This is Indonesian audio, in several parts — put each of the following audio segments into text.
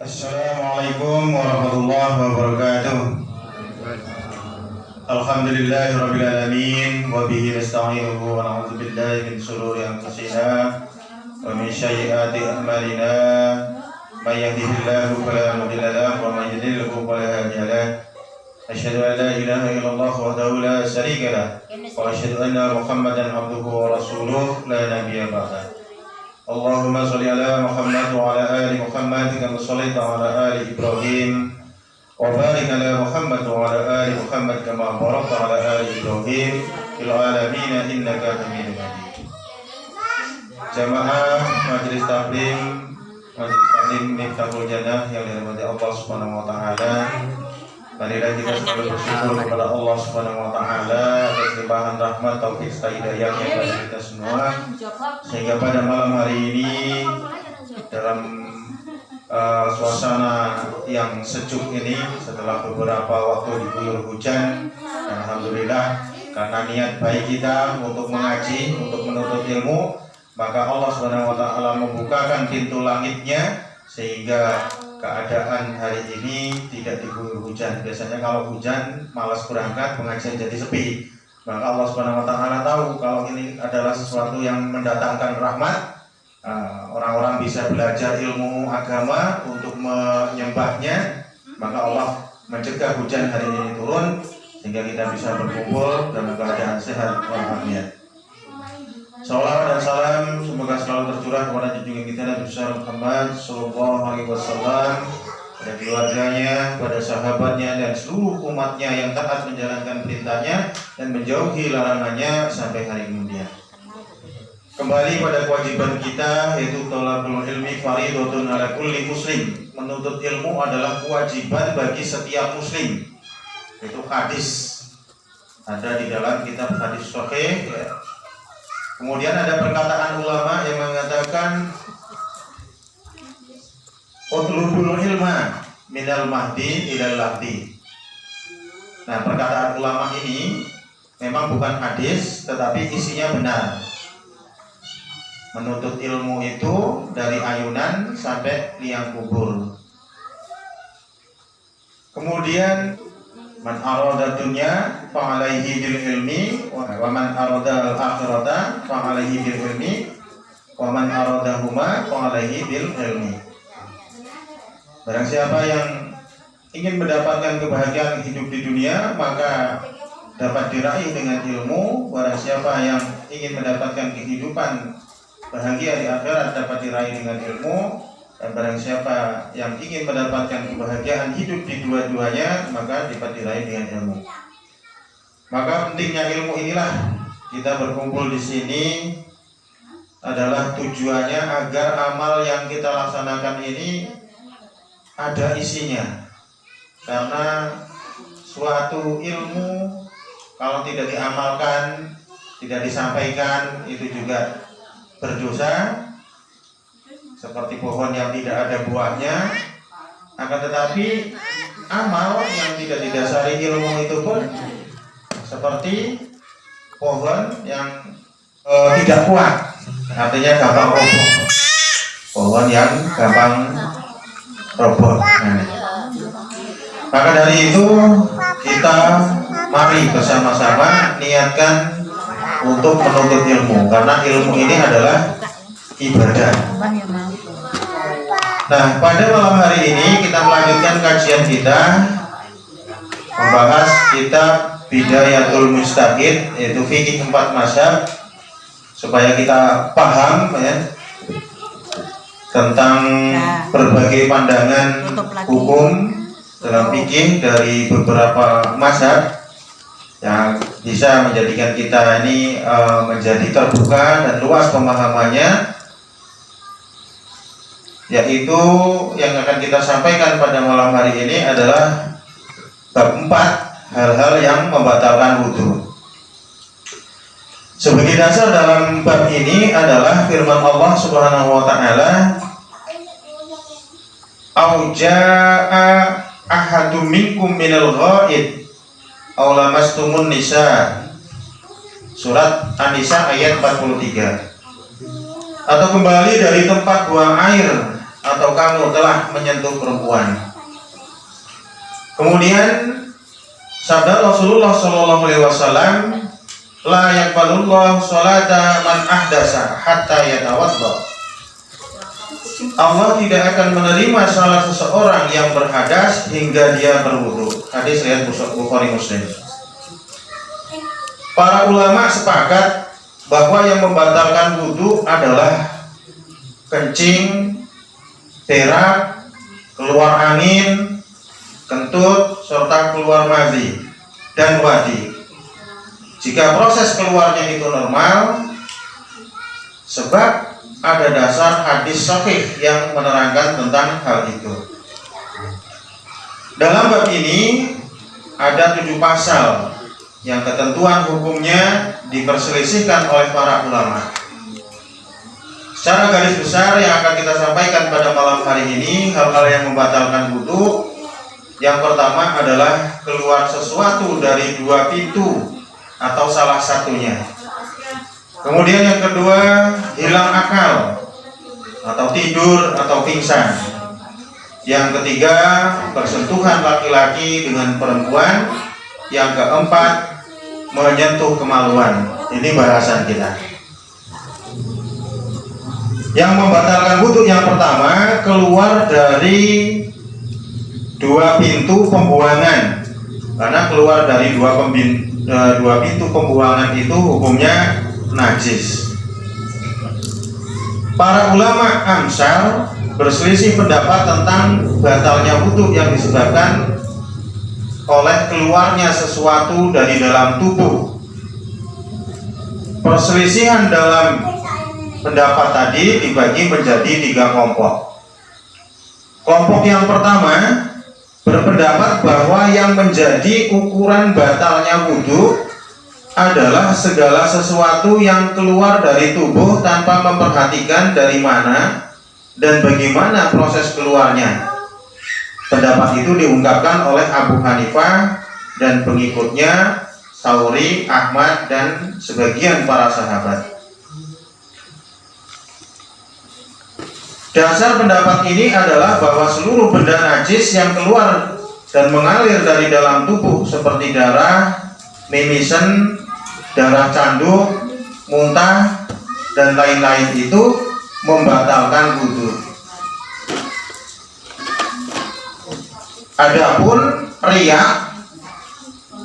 Assalamualaikum warahmatullahi wabarakatuh. Alhamdulillahirabbil alamin wa bihi nasta'inuhu wa na'udzu billahi min shururi anfusina wa min sayyiati a'malina. May yahdihillahu fala mudilla lahu wa may yudlilhu fala hadiya lahu. Asyhadu an la ilaha illallah wahdahu la syarika lahu wa asyhadu anna Muhammadan abduhu wa rasuluhu la nabiyya ba'dahu. Allahumma sholli ala Muhammad wa ala ali Muhammad kama shallaita ala ali Ibrahim wa barik ala Muhammad wa ala ali Muhammad kama barakta ala ali Ibrahim fil alamin innaka Hamidum Majid. Jamaah Majelis Taklim Miftahul Jannah yang dirahmati Allah Subhanahu wa taala. Marilah kita selalu bersyukur kepada Allah Subhanahu wa taala atas limpahan rahmat taufik serta hidayahnya kepada kita semua, sehingga pada malam hari ini dalam suasana yang sejuk ini setelah beberapa waktu diguyur hujan, dan alhamdulillah karena niat baik kita untuk mengaji, untuk menuntut ilmu, maka Allah Subhanahu wa taala membukakan pintu langitnya sehingga keadaan hari ini tidak diguyur hujan. Biasanya kalau hujan malas berangkat, pengajian jadi sepi. Maka Allah Subhanahu wa taala tahu kalau ini adalah sesuatu yang mendatangkan rahmat. Orang-orang bisa belajar ilmu agama untuk menyembahnya. Maka Allah mencegah hujan hari ini turun sehingga kita bisa berkumpul dalam keadaan sehat walafiat. Salawat dan salam semoga selalu tercurah kepada junjungan kita Nabi Muhammad sallallahu alaihi wasallam, pada keluarganya, pada sahabatnya dan seluruh umatnya yang taat menjalankan perintahnya dan menjauhi larangannya sampai hari kemudian. Kembali pada kewajiban kita, yaitu thalabul ilmi fardhatun ala kulli muslim. Menuntut ilmu adalah kewajiban bagi setiap muslim. Itu hadis ada di dalam kitab hadis sahih ya. Kemudian ada perkataan ulama yang mengatakan utlubul ilma minal mahdi ilal lahdi. Nah, perkataan ulama ini memang bukan hadis, tetapi isinya benar. Menuntut ilmu itu dari ayunan sampai liang kubur. Kemudian man arada dunya fa alaihi bil ilmi wa man arada al akhirata fa alaihi bil ilmi wa man arada huma fa alaihi bil ilmi. Barang siapa yang ingin mendapatkan kebahagiaan hidup di dunia maka dapat diraih dengan ilmu. Barang siapa yang ingin mendapatkan kehidupan bahagia di akhirat dapat diraih dengan ilmu. Dan barang siapa yang ingin mendapatkan kebahagiaan hidup di dua-duanya maka dapat diraih dengan ilmu. Maka pentingnya ilmu inilah kita berkumpul di sini adalah tujuannya agar amal yang kita laksanakan ini ada isinya. Karena suatu ilmu kalau tidak diamalkan, tidak disampaikan itu juga berdosa. Seperti pohon yang tidak ada buahnya. Akan tetapi amal yang tidak didasari ilmu itu pun seperti pohon yang tidak kuat, artinya gampang roboh. Pohon yang gampang roboh. Maka dari itu kita mari bersama-sama niatkan untuk menuntut ilmu, karena ilmu ini adalah ibadah. Nah, pada malam hari ini kita melanjutkan kajian kita membahas kitab Bidayatul Mujtahid, yaitu fikih 4 mazhab, supaya kita paham ya tentang berbagai pandangan hukum dalam fikih dari beberapa mazhab yang bisa menjadikan kita ini menjadi terbuka dan luas pemahamannya. Yaitu yang akan kita sampaikan pada malam hari ini adalah bab 4, hal-hal yang membatalkan wudu. Sebagai dasar dalam bab ini adalah firman Allah Subhanahu wa taala, "Au jaa ahadum minkum minal ghaid aw lamastumun nisa." Surat An-Nisa ayat 43. Atau kembali dari tempat buang air atau kamu telah menyentuh perempuan. Kemudian sabda Rasulullah SAW, la yaqbalullahu sholata man ahdasa hatta yatawadda. Allah tidak akan menerima salat seseorang yang berhadas hingga dia berwudu. Hadis riwayat Bukhari Muslim. Para ulama sepakat bahwa yang membatalkan wudu adalah kencing, berak, keluar angin, kentut, serta keluar madhi dan wadi. Jika proses keluarnya itu normal, sebab ada dasar hadis sahih yang menerangkan tentang hal itu. Dalam bab ini ada 7 pasal yang ketentuan hukumnya diperselisihkan oleh para ulama. Secara garis besar yang akan kita sampaikan pada malam hari ini, hal-hal yang membatalkan wudu. Yang pertama adalah keluar sesuatu dari 2 pintu atau salah satunya. Kemudian yang kedua, hilang akal atau tidur atau pingsan. Yang ketiga, bersentuhan laki-laki dengan perempuan. Yang keempat, menyentuh kemaluan. Ini bahasan kita. Yang membatalkan wudu yang pertama, keluar dari 2 pintu pembuangan. Karena keluar dari 2 pintu pembuangan itu hukumnya najis. Para ulama Amsal berselisih pendapat tentang batalnya wudu yang disebabkan oleh keluarnya sesuatu dari dalam tubuh. Perselisihan dalam pendapat tadi dibagi menjadi 3 kelompok. Kelompok yang pertama berpendapat bahwa yang menjadi ukuran batalnya wudu adalah segala sesuatu yang keluar dari tubuh tanpa memperhatikan dari mana dan bagaimana proses keluarnya. Pendapat itu diungkapkan oleh Abu Hanifah dan pengikutnya, Tsauri, Ahmad, dan sebagian para sahabat. Dasar pendapat ini adalah bahwa seluruh benda najis yang keluar dan mengalir dari dalam tubuh seperti darah, mimisen, darah canduk, muntah, dan lain-lain itu membatalkan wudu. Adapun riak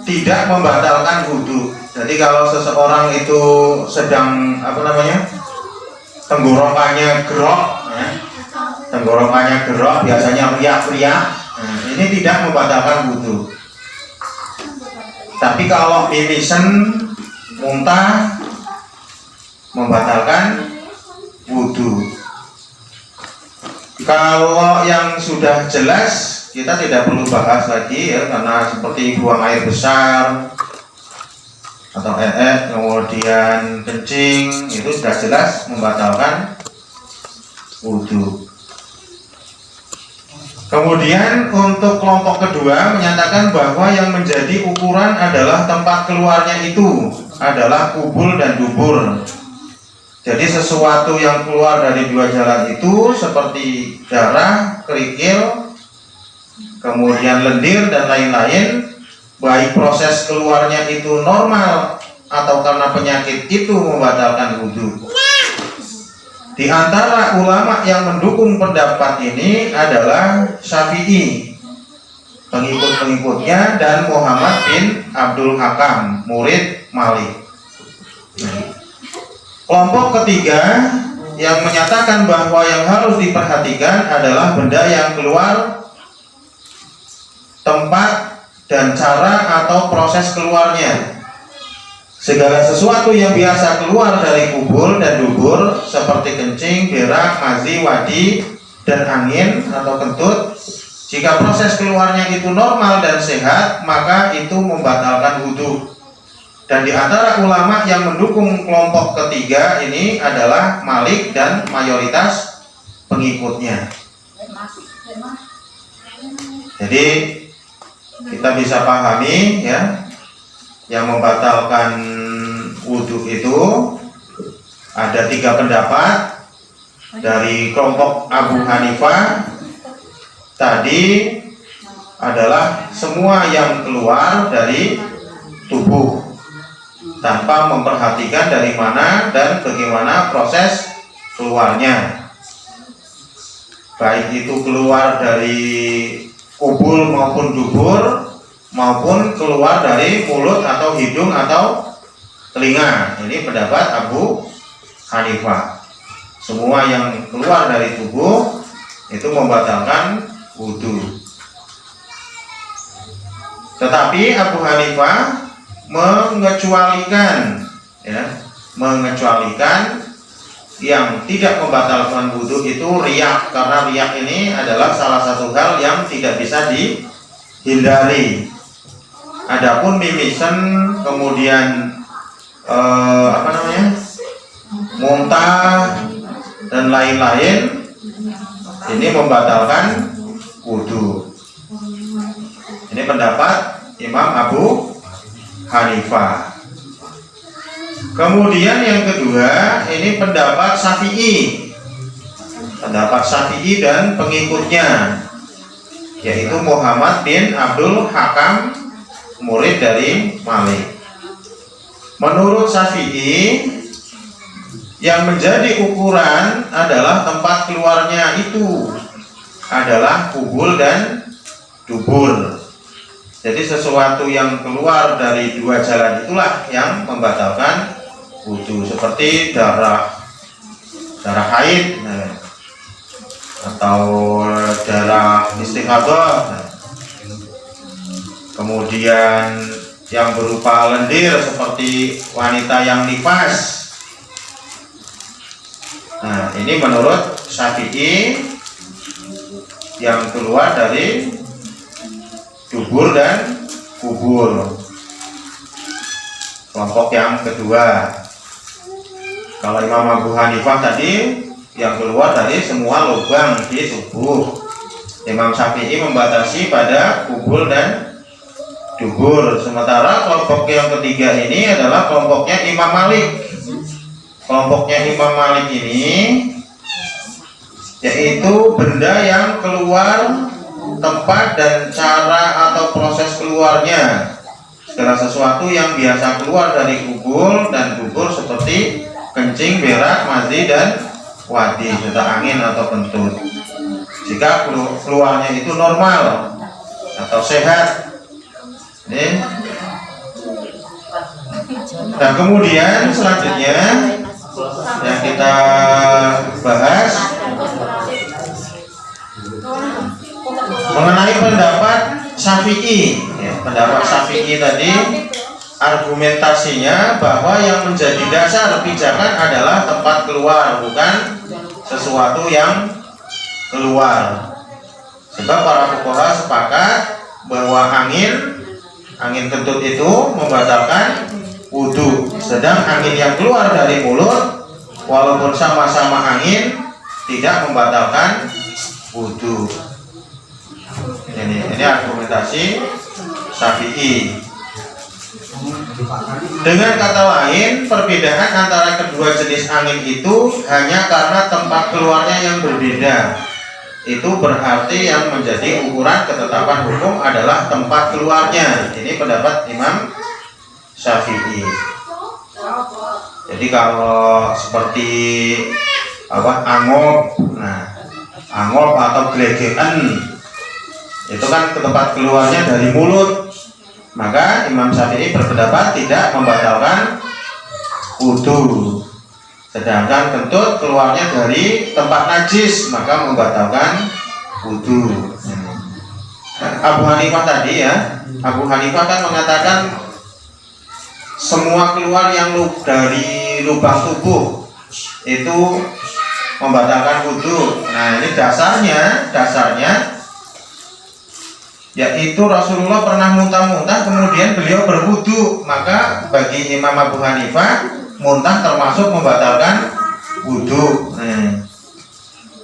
tidak membatalkan wudu. Jadi kalau seseorang itu sedang tenggorokannya gerok, biasanya riak-riak, ini tidak membatalkan wudu. Tapi kalau mimisen, muntah, membatalkan wudu. Kalau yang sudah jelas kita tidak perlu bahas lagi ya, karena seperti buang air besar atau kemudian kencing, itu sudah jelas membatalkan wudu. Kemudian untuk kelompok kedua menyatakan bahwa yang menjadi ukuran adalah tempat keluarnya itu adalah kubul dan dubur. Jadi sesuatu yang keluar dari 2 jalan itu seperti darah, kerikil, kemudian lendir dan lain-lain, baik proses keluarnya itu normal atau karena penyakit itu membatalkan wudu. Di antara ulama yang mendukung pendapat ini adalah Syafi'i, pengikut-pengikutnya, dan Muhammad bin Abdul Hakam, murid Malik. Kelompok ketiga yang menyatakan bahwa yang harus diperhatikan adalah benda yang keluar, tempat dan cara atau proses keluarnya. Segala sesuatu yang biasa keluar dari kubul dan dubur seperti kencing, berak, mazi, wadi, dan angin atau kentut, jika proses keluarnya itu normal dan sehat, maka itu membatalkan wudu. Dan di antara ulama yang mendukung kelompok ketiga ini adalah Malik dan mayoritas pengikutnya. Jadi kita bisa pahami ya, yang membatalkan wudu itu ada 3 pendapat. dari kelompok Abu Hanifah tadi adalah semua yang keluar dari tubuh tanpa memperhatikan dari mana dan bagaimana proses keluarnya, baik itu keluar dari kubul maupun dubur, maupun keluar dari mulut atau hidung atau telinga. Ini pendapat Abu Hanifah. Semua yang keluar dari tubuh itu membatalkan wudu. Tetapi Abu Hanifah mengecualikan yang tidak membatalkan wudu itu riak, karena riak ini adalah salah satu hal yang tidak bisa dihindari. Adapun mimisen, kemudian muntah dan lain-lain, ini membatalkan wudu. Ini pendapat Imam Abu Hanifah. Kemudian yang kedua, ini pendapat Syafi'i. Pendapat Syafi'i dan pengikutnya, yaitu Muhammad bin Abdul Hakam, murid dari Malik. Menurut Syafi'i, yang menjadi ukuran adalah tempat keluarnya itu adalah kubul dan dubur. Jadi sesuatu yang keluar dari dua jalan itulah yang membatalkan wudu, seperti darah haid atau darah istighathah, kemudian yang berupa lendir seperti wanita yang nifas. Nah, ini menurut Syafi'i yang keluar dari dubur dan kubur. Kelompok yang kedua. Kalau Imam Abu Hanifah tadi yang keluar dari semua lubang di tubuh. Imam Syafi'i membatasi pada kubur dan dubur. Sementara kelompok yang ketiga ini adalah kelompoknya Imam Malik. Kelompoknya Imam Malik ini yaitu benda yang keluar, tempat dan cara atau proses keluarnya. Segala sesuatu yang biasa keluar dari kubur dan dubur seperti kencing, berak, mazi dan wadi serta angin atau kentut. Jika keluarnya itu normal atau sehat. Nah, kemudian selanjutnya yang kita bahas mengenai pendapat Syafi'i. Pendapat Syafi'i tadi argumentasinya bahwa yang menjadi dasar pijakan adalah tempat keluar, bukan sesuatu yang keluar. Sebab para fuqaha sepakat bahwa angin kentut itu membatalkan wudu, sedang angin yang keluar dari mulut walaupun sama-sama angin tidak membatalkan wudu. Ini argumentasi Syafi'i. Dengan kata lain, perbedaan antara kedua jenis angin itu hanya karena tempat keluarnya yang berbeda. Itu berarti yang menjadi ukuran ketetapan hukum adalah tempat keluarnya. Ini pendapat Imam Syafi'i. Jadi kalau seperti angop, angop atau glegekan, itu kan ke tempat keluarnya dari mulut, maka Imam Syafi'i berpendapat tidak membatalkan wudu. Sedangkan kentut keluarnya dari tempat najis, maka membatalkan wudu. Abu Hanifah tadi Abu Hanifah kan mengatakan semua keluar yang dari lubang tubuh itu membatalkan wudu. Nah, ini dasarnya yaitu Rasulullah pernah muntah-muntah kemudian beliau berwudu, maka bagi Imam Abu Hanifah muntah termasuk membatalkan wudu.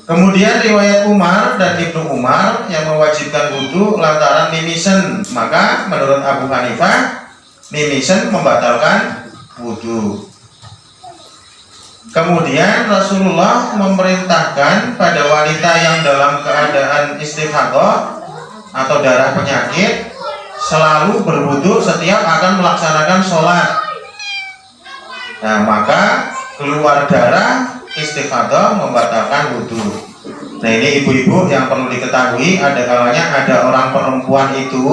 Kemudian riwayat Umar dan Ibnu Umar yang mewajibkan wudu lantaran mimisen, maka menurut Abu Hanifah mimisen membatalkan wudu. Kemudian Rasulullah memerintahkan pada wanita yang dalam keadaan istighathah atau darah penyakit selalu berwudu setiap akan melaksanakan sholat. Nah, maka keluar darah istighathah membatalkan wudu. Nah, ini ibu-ibu yang perlu diketahui, ada kalanya ada orang perempuan itu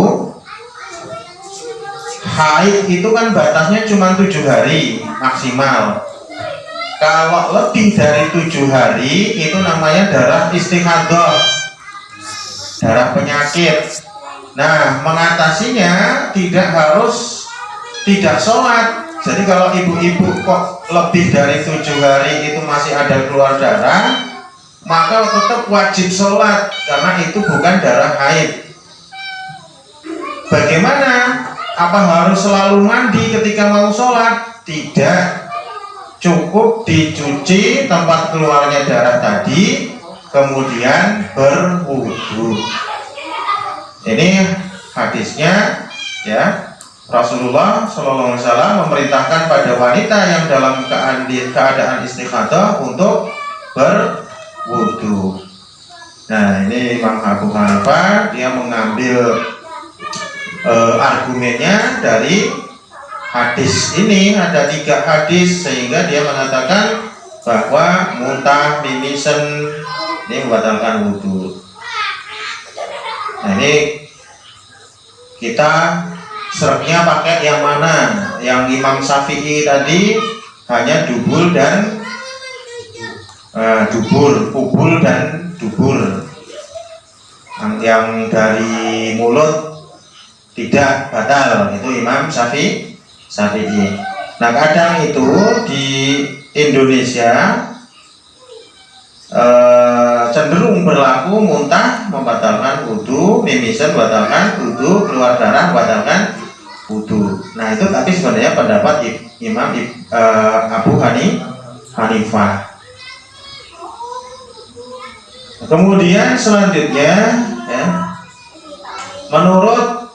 haid itu kan batasnya cuma 7 hari maksimal. Kalau lebih dari 7 hari itu namanya darah istighathah, darah penyakit. Nah, mengatasinya tidak sholat. Jadi kalau ibu-ibu kok lebih dari 7 hari itu masih ada keluar darah, maka tetap wajib sholat karena itu bukan darah haid. Bagaimana? Apa harus selalu mandi ketika mau sholat? Tidak. Cukup dicuci tempat keluarnya darah tadi, kemudian berwudu. Ini hadisnya, ya. Rasulullah Shallallahu Alaihi Wasallam memerintahkan pada wanita yang dalam keadaan istighathah untuk berwudu. Nah, ini Imam Abu Hanifah dia mengambil argumennya dari hadis ini. Ada 3 hadis sehingga dia mengatakan bahwa muntah, mimisen ini membatalkan wudu. Nah, ini kita seretnya pakai yang mana? Yang Imam Syafi'i tadi hanya dubul dan kubul dan dubur. Yang dari mulut tidak batal, itu Imam Syafi'i. Nah, kadang itu di Indonesia cenderung berlaku muntah membatalkan wudu, mimisen membatalkan wudu, keluar darah membatalkan wudu. Nah, itu tapi sebenarnya pendapat Imam Abu Hanifah. Kemudian selanjutnya, ya, menurut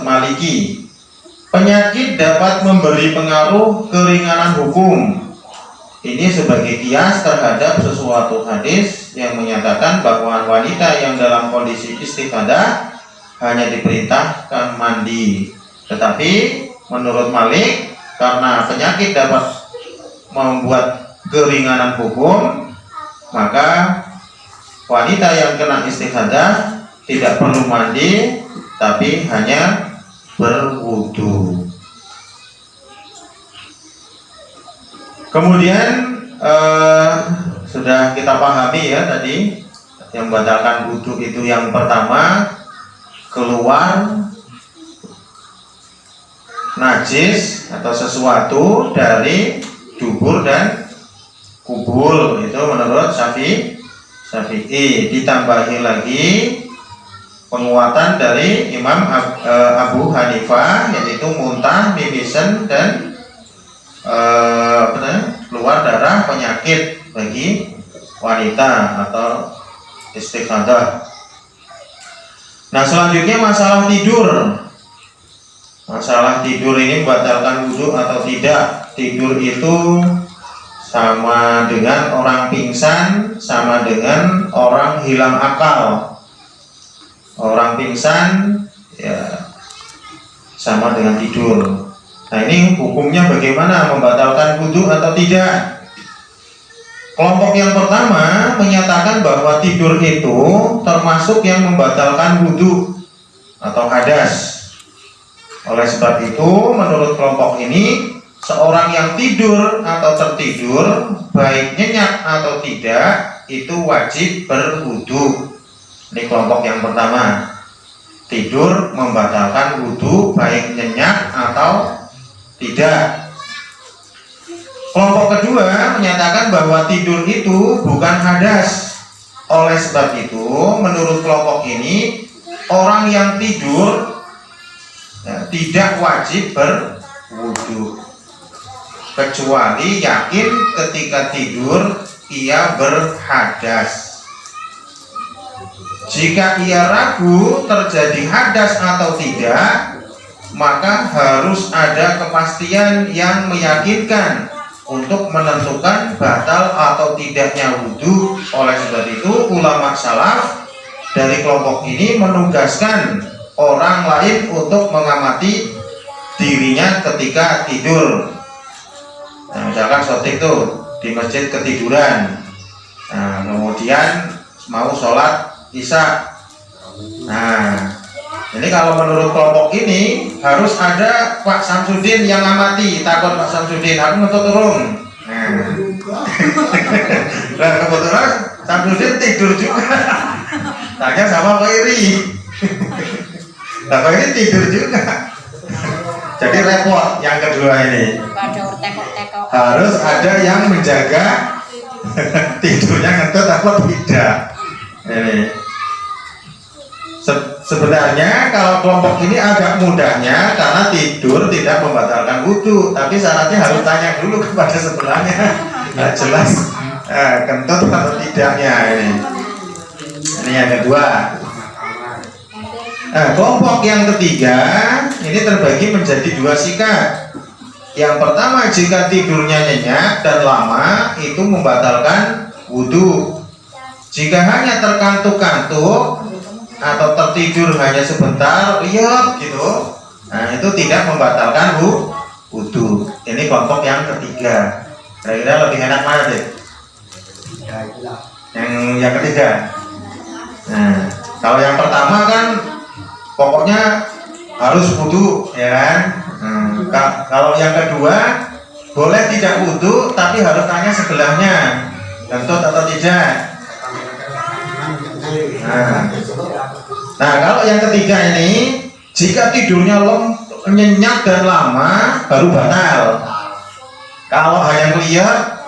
Maliki, penyakit dapat memberi pengaruh keringanan hukum. Ini sebagai kias terhadap sesuatu hadis yang menyatakan bahwa wanita yang dalam kondisi istighathah hanya diperintahkan mandi. Tetapi menurut Malik, karena penyakit dapat membuat keringanan hukum, maka wanita yang kena istighathah tidak perlu mandi, tapi hanya berwudu. Kemudian sudah kita pahami ya tadi, yang membatalkan wudu itu yang pertama keluar najis atau sesuatu dari dubur dan kubul, itu menurut Syafi'i. Ditambahi lagi penguatan dari Imam Abu Hanifah, yaitu muntah, mimisen, dan keluar darah penyakit bagi wanita atau istighathah. Nah, selanjutnya masalah tidur. Masalah tidur ini membatalkan wudu atau tidak. Tidur itu sama dengan orang pingsan, sama dengan orang hilang akal. Orang pingsan ya sama dengan tidur. Nah, ini hukumnya bagaimana, membatalkan wudu atau tidak? Kelompok yang pertama menyatakan bahwa tidur itu termasuk yang membatalkan wudu atau hadas. Oleh sebab itu, menurut kelompok ini, seorang yang tidur atau tertidur, baik nyenyak atau tidak, itu wajib berwudu. Ini kelompok yang pertama. Tidur membatalkan wudu baik nyenyak atau tidak. Kelompok kedua menyatakan bahwa tidur itu bukan hadas. Oleh sebab itu, menurut kelompok ini, orang yang tidur tidak wajib berwudu, kecuali yakin ketika tidur ia berhadas. Jika ia ragu terjadi hadas atau tidak, maka harus ada kepastian yang meyakinkan untuk menentukan batal atau tidaknya wudhu. Oleh sebab itu ulama salaf dari kelompok ini menugaskan orang lain untuk mengamati dirinya ketika tidur. Nah, misalkan shotib tuh di masjid ketiduran, nah, kemudian mau sholat isya. Nah, ini kalau menurut kelompok ini harus ada Pak Samsudin yang amati. Takut Pak Samsudin, aku ngetut turun. Nah, kebetulan Samsudin tidur juga. Tanya sama Pak Iri. Nah, Pak Iri tidur juga. Jadi repot yang kedua ini. Harus ada yang menjaga tidurnya ngetut apa tidak. Ini. Sebenarnya kalau kelompok ini agak mudahnya karena tidur tidak membatalkan wudhu, tapi syaratnya harus tanya dulu kepada sebelahnya. Nah, jelas kentut atau tidaknya ini. Ini yang kedua. Nah, kelompok yang ketiga ini terbagi menjadi dua sikap. Yang pertama, jika tidurnya nyenyak dan lama itu membatalkan wudhu. Jika hanya terkantuk-kantuk atau tertidur hanya sebentar, lihat gitu, nah itu tidak membatalkan wudhu. Ini kelompok yang ketiga. Kira-kira lebih enak mana deh? Yang ketiga. Nah, kalau yang pertama kan pokoknya harus wudhu, ya kan? Kalau yang kedua boleh tidak wudhu, tapi harus tanya sebelahnya kentut atau tidak. Nah, kalau yang ketiga ini, jika tidurnya nyenyak dan lama baru batal. Kalau hanya lihat,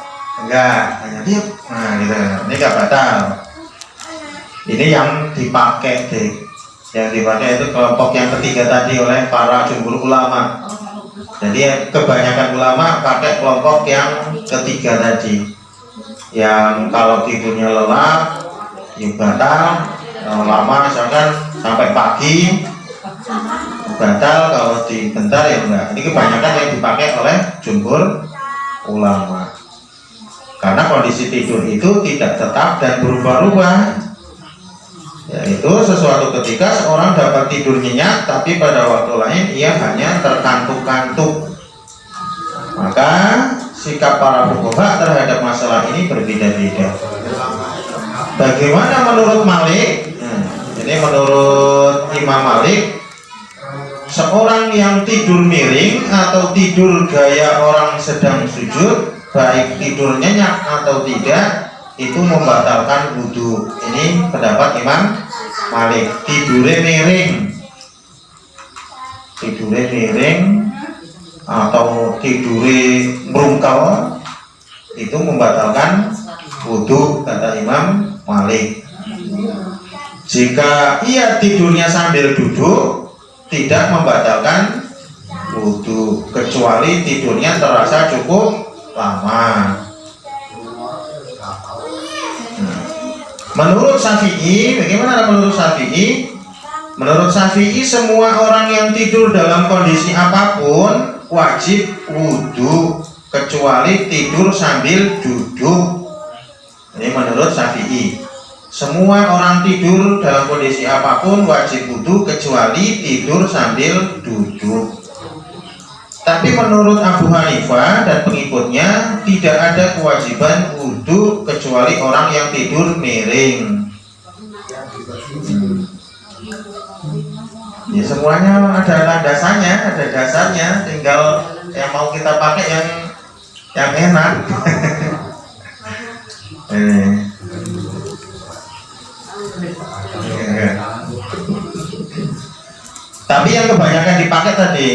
enggak, hanya lihat, nah gitu, ini enggak batal. Ini yang dipakai deh. Yang dipakai itu kelompok yang ketiga tadi oleh para jumhur ulama. Jadi kebanyakan ulama pakai kelompok yang ketiga tadi. Yang kalau tidurnya lelap, ya batal. Lama misalkan sampai pagi batal, kalau bentar ya enggak. Ini kebanyakan yang dipakai oleh jumhur ulama karena kondisi tidur itu tidak tetap dan berubah-ubah, yaitu sesuatu ketika seorang dapat tidur nyenyak tapi pada waktu lain ia hanya terkantuk-kantuk. Maka sikap para fuqaha terhadap masalah ini berbeda-beda. Bagaimana menurut Malik? Ini menurut Imam Malik, seorang yang tidur miring atau tidur gaya orang sedang sujud, baik tidur nyenyak atau tidak, itu membatalkan wudhu. Ini pendapat Imam Malik. Tidurnya miring atau tidurnya merungkel itu membatalkan wudhu, kata Imam Malik. Jika ia tidurnya sambil duduk, tidak membatalkan wudhu kecuali tidurnya terasa cukup lama. Menurut Syafi'i, bagaimana menurut Syafi'i? Menurut Syafi'i, semua orang yang tidur dalam kondisi apapun wajib wudhu kecuali tidur sambil duduk. Ini menurut Syafi'i. Semua orang tidur dalam kondisi apapun wajib wudhu kecuali tidur sambil duduk. Tapi menurut Abu Hanifah dan pengikutnya tidak ada kewajiban wudhu kecuali orang yang tidur miring. Ya semuanya ada landasannya, ada dasarnya, tinggal yang mau kita pakai yang enak. Tapi yang kebanyakan dipakai tadi,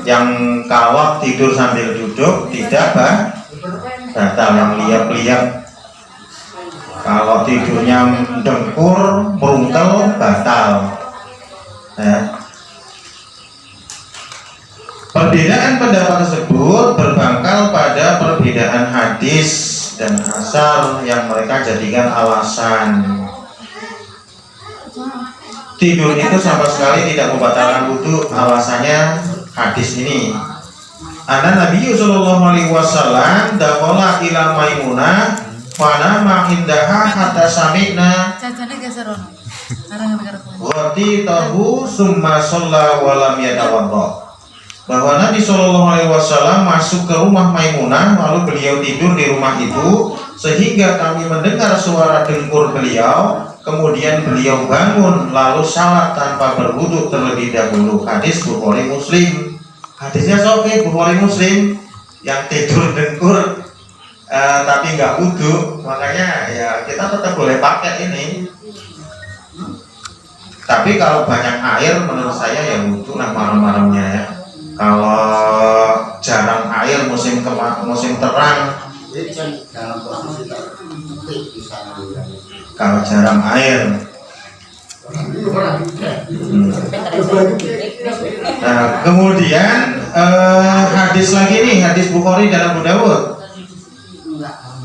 yang kawak tidur sambil duduk tidak batal, yang liap-liap. Kalau tidurnya dengkur, merungkel, batal. Ya. Perbedaan pendapat tersebut berbangkal pada perbedaan hadis dan asar yang mereka jadikan alasan. Tidur itu sama sekali tidak membatalkan wudhu, alasannya hadis ini. Anna Nabi sallallahu alaihi wasallam dakhala ila Maimunah fa nama indaha hatta sami'na Cacane geser ono. Karang ghati tahu summa shalla wa lam yatawadda. Bahwa Nabi sallallahu alaihi wasallam masuk ke rumah Maimunah lalu beliau tidur di rumah itu sehingga kami mendengar suara dengkur beliau, kemudian beliau bangun lalu salat tanpa berwudu terlebih dahulu. Hadis Bukhari Muslim. Hadisnya sahih Bukhari Muslim, yang tidur dengkur tapi nggak wudu, makanya ya kita tetap boleh pakai ini. Tapi kalau banyak air menurut saya ya wudu lah malam-malamnya ya. Kalau jarang air musim terang, kalau jarang air. Nah, kemudian hadis lagi nih, hadis Bukhari dan Abu Dawud.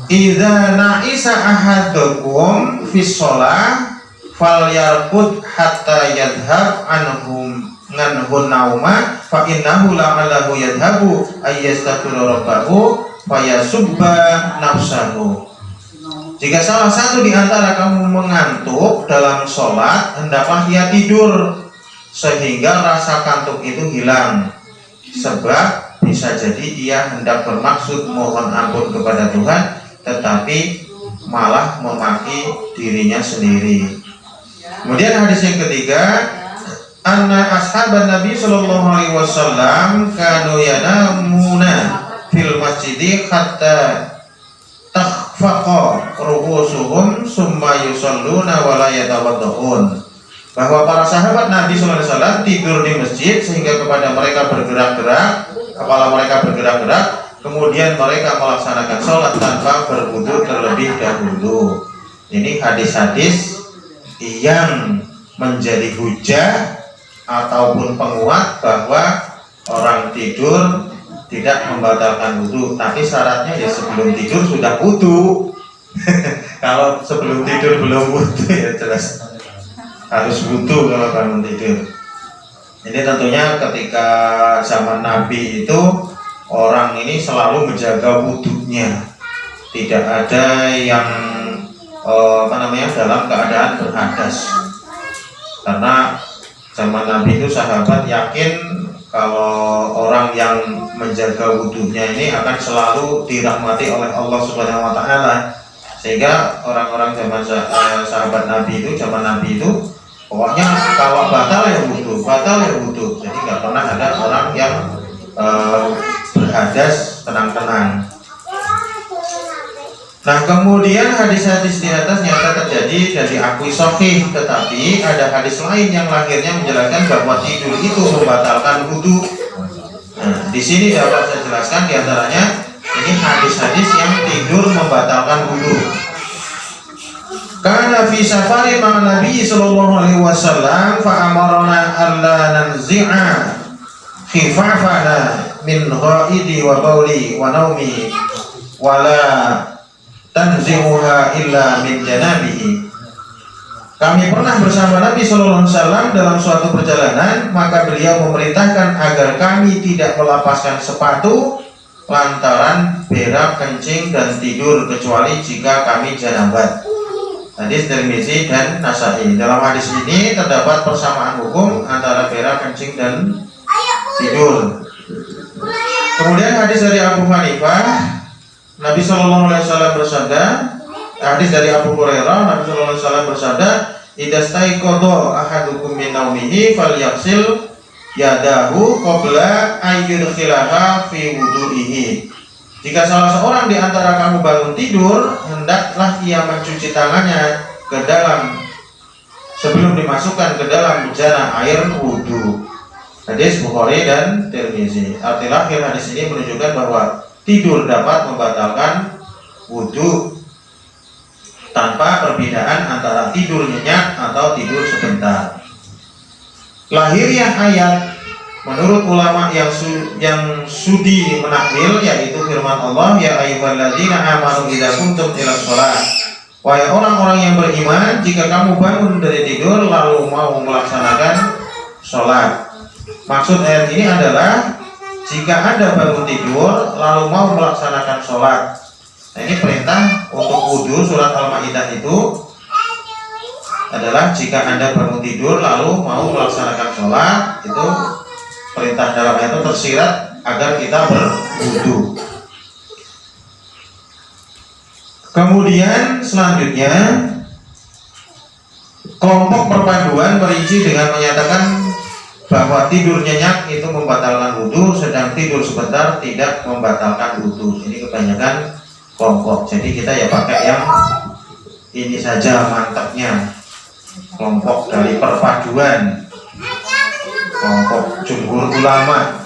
Idza na'isa ahadukum fi shalah falyarqud hatta yadhhab anhum nauma fa innahu la'allahu yadhhabu ayyastaghfiru rabbahu fayasubba nafsahu. Jika salah satu di antara kamu mengantuk dalam sholat, hendaklah ia tidur sehingga rasa kantuk itu hilang. Sebab bisa jadi ia hendak bermaksud mohon ampun kepada Tuhan, tetapi malah memaki dirinya sendiri. Kemudian hadis yang ketiga, anna ashaban Nabi sallallahu alaihi wasallam kanu yanamuna fil masjidi hatta takhfaqa ru'usuhum summa yusalluna wa la yatawadda'un. Bahwa para sahabat Nabi sallallahu alaihi wasallam tidur di masjid sehingga kepada mereka bergerak-gerak, kepala mereka bergerak-gerak, kemudian mereka melaksanakan sholat tanpa berwudu terlebih dahulu. Ini hadis-hadis yang menjadi hujah ataupun penguat bahwa orang tidur tidak membatalkan wudu, tapi syaratnya ya sebelum tidur sudah wudu. Kalau sebelum tidur belum wudu ya jelas harus wudu kalau bangun tidur. Ini tentunya ketika zaman Nabi itu orang ini selalu menjaga wudunya, tidak ada yang dalam keadaan berhadas. Karena zaman Nabi itu sahabat yakin kalau orang yang menjaga wudunya ini akan selalu dirahmati oleh Allah Subhanahu wa taala. Sehingga orang-orang zaman sahabat Nabi itu, zaman Nabi itu pokoknya kalau batal ya wudu. Jadi nggak pernah ada orang yang berhadas tenang-tenang. Nah, kemudian hadis-hadis di atas nyata terjadi dan diakui sahih, tetapi ada hadis lain yang lahirnya menjelaskan bahwa tidur itu membatalkan wudu. Nah, di sini dapat saya jelaskan diantaranya ini hadis-hadis yang tidur membatalkan wudu. Karena fi safari ma Nabi sallallahu alaihi wasallam fa amarna alla nanzi'a khifafana min ghaidi wa bauli wa naumi wala tanzi'uha illa min janabihi. Kami pernah bersama Nabi sallallahu alaihi wasallam dalam suatu perjalanan, maka beliau memerintahkan agar kami tidak melepaskan sepatu lantaran berak, kencing dan tidur kecuali jika kami janabat. Hadis Tirmizi dan Nasa'i. Dalam hadis ini terdapat persamaan hukum antara berak, kencing dan tidur. Kemudian hadis dari Abu Hanifah, Nabi Shallallahu Alaihi Wasallam bersabda, hadis dari Abu Hurairah, Nabi Shallallahu Alaihi Wasallam bersabda, idastaiqadha ahadukum min naumihi falyaksil yadahu qabla ayyudkhilaha fi wudu'ihi. Jika salah seorang di antara kamu bangun tidur, hendaklah ia mencuci tangannya ke dalam sebelum dimasukkan ke dalam bejana air wudu. Hadis Bukhari dan Tirmizi. Arti lahir hadis ini menunjukkan bahwa tidur dapat membatalkan wudu tanpa perbedaan antara tidur nyenyak atau tidur sebentar. Lahirnya ayat menurut ulama yang sudi menakwil yaitu firman Allah, ya ayyuhalladzina amanu idza qumtum ilas shalah. Wahai orang-orang yang beriman, jika kamu bangun dari tidur lalu mau melaksanakan sholat. Maksud ayat ini adalah jika Anda bangun tidur lalu mau melaksanakan sholat. Nah, ini perintah untuk wudhu surat Al-Maidah itu adalah jika Anda bangun tidur lalu mau melaksanakan sholat, itu perintah dalam ayat itu tersirat agar kita berwudhu. Kemudian selanjutnya kelompok perpaduan merinci dengan menyatakan bahwa tidur nyenyak itu membatalkan wudhu, sedang tidur sebentar tidak membatalkan wudhu. Ini kebanyakan kelompok. Jadi kita ya pakai yang ini saja mantapnya. Kelompok dari perpaduan, kelompok jumhur ulama.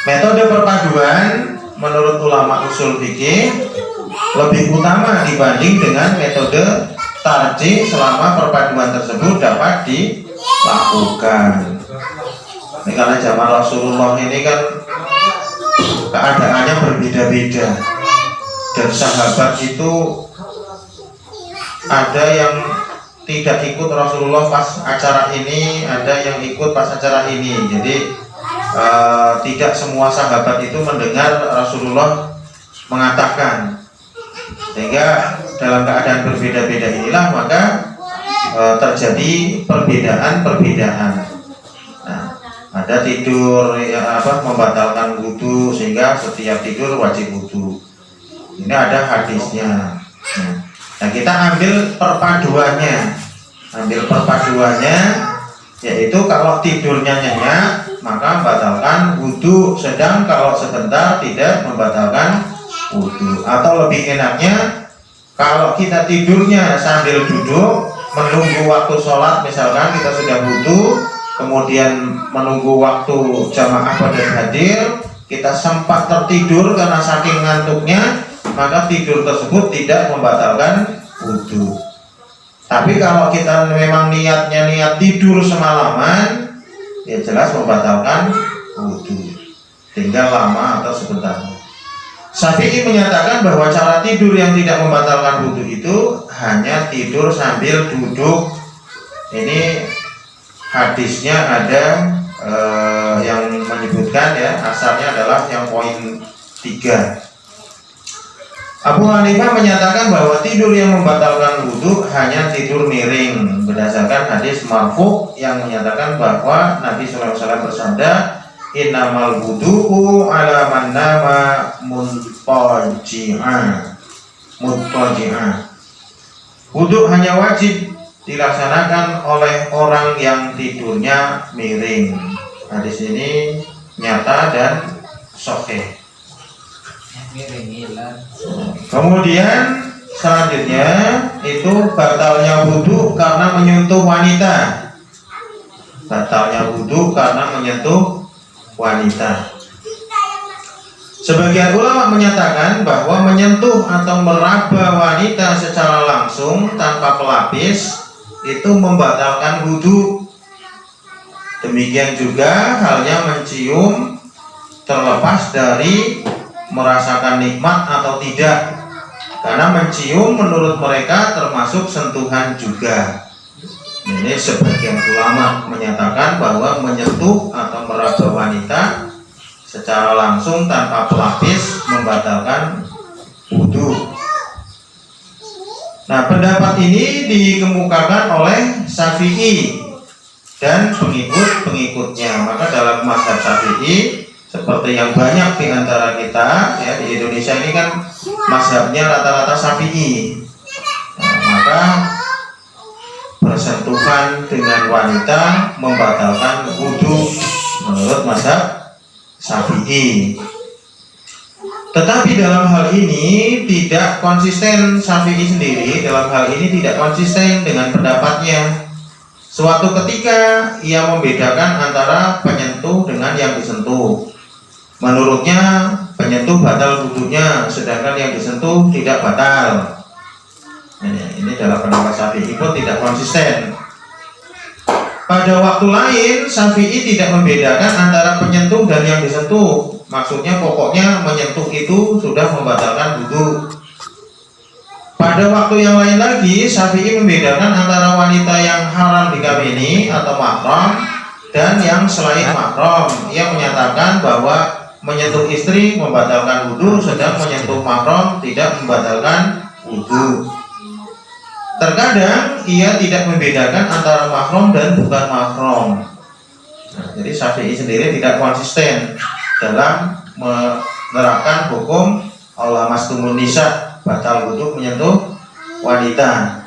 Metode perpaduan menurut ulama usul fikih lebih utama dibanding dengan metode tarjih selama perpaduan tersebut dapat dilakukan. Ini karena zaman Rasulullah ini kan keadaannya berbeda-beda, dan sahabat itu ada yang tidak ikut Rasulullah pas acara ini, ada yang ikut pas acara ini. Jadi tidak semua sahabat itu mendengar Rasulullah mengatakan, sehingga dalam keadaan berbeda-beda inilah maka terjadi perbedaan-perbedaan. Nah, ada tidur membatalkan wudhu sehingga setiap tidur wajib wudhu. Ini ada hadisnya. Nah, kita ambil perpaduannya, yaitu kalau tidurnya nyenyak maka membatalkan wudhu, sedang kalau sebentar tidak membatalkan wudhu. Atau lebih enaknya, kalau kita tidurnya sambil duduk menunggu waktu sholat, misalkan kita sudah wudhu, kemudian menunggu waktu jamaah pada hadir, kita sempat tertidur karena saking ngantuknya, maka tidur tersebut tidak membatalkan wudhu. Tapi kalau kita memang niatnya niat tidur semalaman, ya jelas membatalkan wudhu, tinggal lama atau sebentar. Syafi'i menyatakan bahwa cara tidur yang tidak membatalkan wudhu itu hanya tidur sambil duduk. Ini hadisnya ada yang menyebutkan, ya, asalnya adalah yang poin 3. Abu Hanifah menyatakan bahwa tidur yang membatalkan wudhu hanya tidur miring, berdasarkan hadis marfu yang menyatakan bahwa Nabi SAW bersabda, innamal wudhu'u ala man nama muttaji'an. Wudhu hanya wajib dilaksanakan oleh orang yang tidurnya miring. Hadis ini nyata dan sahih. Kemudian selanjutnya itu batalnya wudhu karena menyentuh wanita. Batalnya wudhu karena menyentuh wanita. Sebagian ulama menyatakan bahwa menyentuh atau meraba wanita secara langsung tanpa pelapis itu membatalkan wudhu. Demikian juga halnya mencium, terlepas dari merasakan nikmat atau tidak, karena mencium menurut mereka termasuk sentuhan juga. Ini sebagian ulama menyatakan bahwa menyentuh atau meraba wanita secara langsung tanpa pelapis membatalkan wudhu. Nah, pendapat ini dikemukakan oleh Syafi'i dan pengikut-pengikutnya. Maka dalam mazhab Syafi'i, seperti yang banyak di antara kita, ya, di Indonesia ini kan mazhabnya rata-rata Syafi'i. Nah, maka bersentuhan dengan wanita membatalkan wudhu menurut mazhab Syafi'i. Tetapi dalam hal ini tidak konsisten. Syafi'i sendiri dalam hal ini tidak konsisten dengan pendapatnya. Suatu ketika ia membedakan antara penyentuh dengan yang disentuh. Menurutnya penyentuh batal wudhunya, sedangkan yang disentuh tidak batal. Ini dalam pendapat Syafi'i pun tidak konsisten. Pada waktu lain Syafi'i tidak membedakan antara penyentuh dan yang disentuh. Maksudnya pokoknya menyentuh itu sudah membatalkan wudhu. Pada waktu yang lain lagi Syafi'i membedakan antara wanita yang haram dikawini atau mahram dan yang selain mahram. Ia menyatakan bahwa menyentuh istri membatalkan wudhu, sedang menyentuh mahram tidak membatalkan wudhu. Terkadang ia tidak membedakan antara mahram dan bukan mahram. Nah, jadi Syafi'i sendiri tidak konsisten dalam menerapkan hukum Allah mastumun nisa, batal wudhu menyentuh wanita.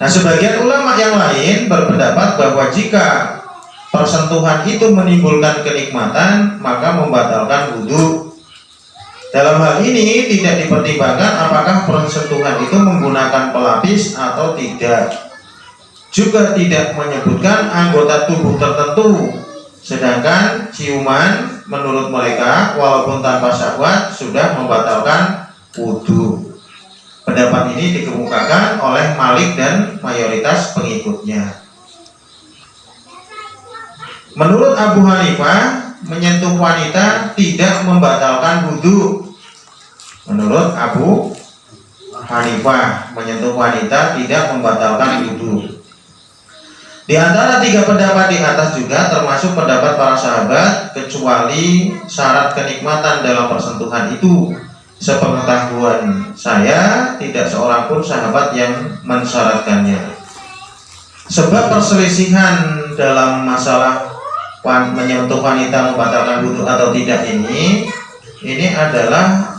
Nah, sebagian ulama yang lain berpendapat bahwa jika persentuhan itu menimbulkan kenikmatan, maka membatalkan wudhu. Dalam hal ini tidak dipertimbangkan apakah persentuhan itu menggunakan pelapis atau tidak. Juga tidak menyebutkan anggota tubuh tertentu. Sedangkan ciuman menurut mereka walaupun tanpa syahwat sudah membatalkan wudhu. Pendapat ini dikemukakan oleh Malik dan mayoritas pengikutnya. Menurut Abu Hanifah, menyentuh wanita tidak membatalkan wudhu. Menurut Abu Hanifah, menyentuh wanita tidak membatalkan wudhu. Di antara tiga pendapat di atas juga termasuk pendapat para sahabat, kecuali syarat kenikmatan dalam persentuhan itu. Sepengetahuan saya, tidak seorang pun sahabat yang mensyaratkannya. Sebab perselisihan dalam masalah menyentuh wanita membatalkan wudhu atau tidak ini adalah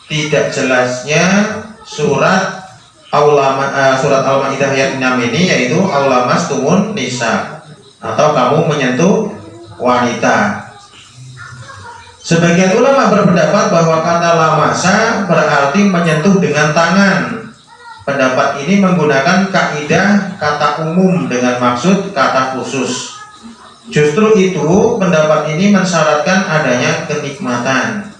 tidak jelasnya surat Al-Maidah ayat 6 ini, yaitu aulamastumun nisa, atau kamu menyentuh wanita. Sebagian ulama berpendapat bahwa kata lamasa berarti menyentuh dengan tangan. Pendapat ini menggunakan kaidah kata umum dengan maksud kata khusus. Justru itu pendapat ini mensyaratkan adanya kenikmatan.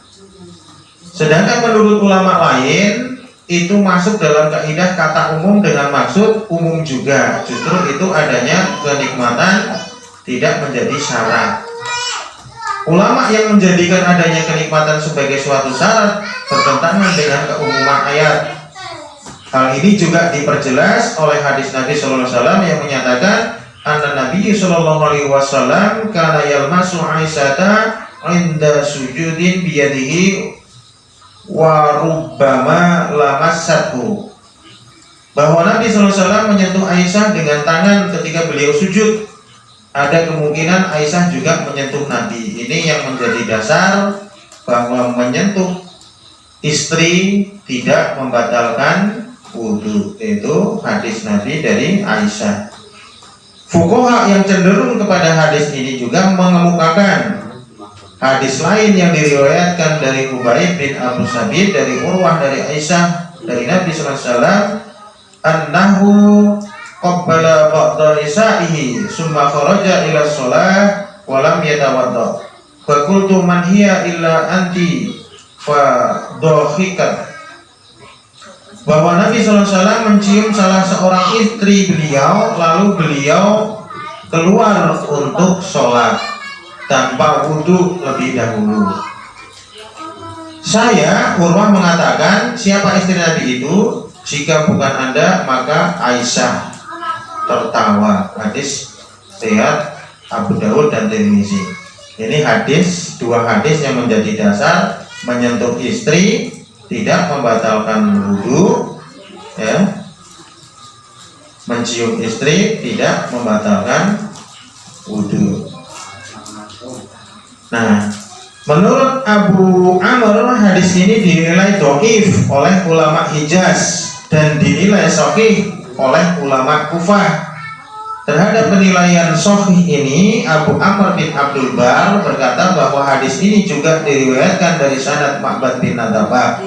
Sedangkan menurut ulama lain itu masuk dalam kaidah kata umum dengan maksud umum juga. Justru itu adanya kenikmatan tidak menjadi syarat. Ulama yang menjadikan adanya kenikmatan sebagai suatu syarat bertentangan dengan keumuman ayat. Hal ini juga diperjelas oleh hadis Nabi sallallahu alaihi wasallam yang menyatakan anna Nabi sallallahu alaihi wasallam kana yalmasu Aisyata 'inda sujudin biyadihi wa rubbama lamassathu. Bahwa Nabi sallallahu alaihi wasallam menyentuh Aisyah dengan tangan ketika beliau sujud. Ada kemungkinan Aisyah juga menyentuh Nabi. Ini yang menjadi dasar bahwa menyentuh istri tidak membatalkan wudhu. Itu hadis Nabi dari Aisyah. Fuqaha yang cenderung kepada hadis ini juga mengemukakan hadis lain yang diriwayatkan dari Hubayb bin Abu Sabit dari Urwah dari Aisyah dari Nabi sallallahu alaihi wasallam annahu qabbala ba'da nisa'ihi summa kharaja ila shalah wa lam yatawadda fa qultu man hiya illa anti fa dhahikat. Bahwa Nabi sallallahu alaihi wasallam mencium salah seorang istri beliau, lalu beliau keluar untuk sholat tanpa wudhu lebih dahulu. Saya, Urwah, mengatakan siapa istri Nabi itu? Jika bukan Anda maka Aisyah. Tertawa. Hadis riwayat Abu Dawud dan Tirmizi. Ini hadis, dua hadis yang menjadi dasar menyentuh istri tidak membatalkan wudhu, ya. Mencium istri tidak membatalkan wudhu. Nah, menurut Abu Amr, hadis ini dinilai dhaif oleh ulama Hijaz dan dinilai sahih oleh ulama Kufah. Terhadap penilaian sahih ini, Abu Amr bin Abdul Bar berkata bahwa hadis ini juga diriwayatkan dari sanad Ma'bad bin Nadabah.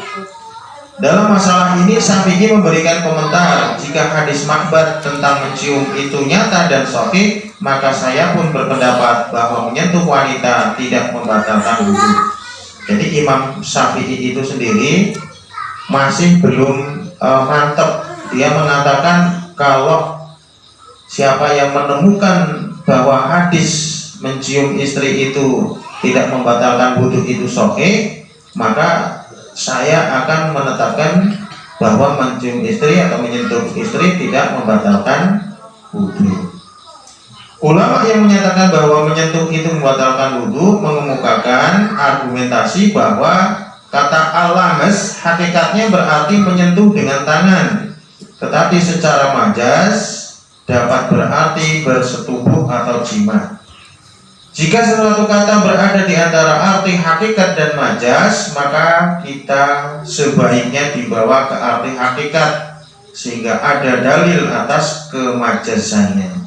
Dalam masalah ini Syafi'i memberikan komentar, jika hadis Ma'bad tentang mencium itu nyata dan sahih, maka saya pun berpendapat bahwa menyentuh wanita tidak membatalkan wudhu. Jadi Imam Syafi'i itu sendiri masih belum mantap. Dia mengatakan kalau siapa yang menemukan bahwa hadis mencium istri itu tidak membatalkan wudhu itu sahih, maka saya akan menetapkan bahwa mencium istri atau menyentuh istri tidak membatalkan wudhu. Ulama yang menyatakan bahwa menyentuh itu membatalkan wudhu mengemukakan argumentasi bahwa kata al-lames hakikatnya berarti menyentuh dengan tangan, tetapi secara majas dapat berarti bersetubuh atau jima. Jika sesuatu kata berada di antara arti hakikat dan majas, maka kita sebaiknya dibawa ke arti hakikat sehingga ada dalil atas kemajasannya.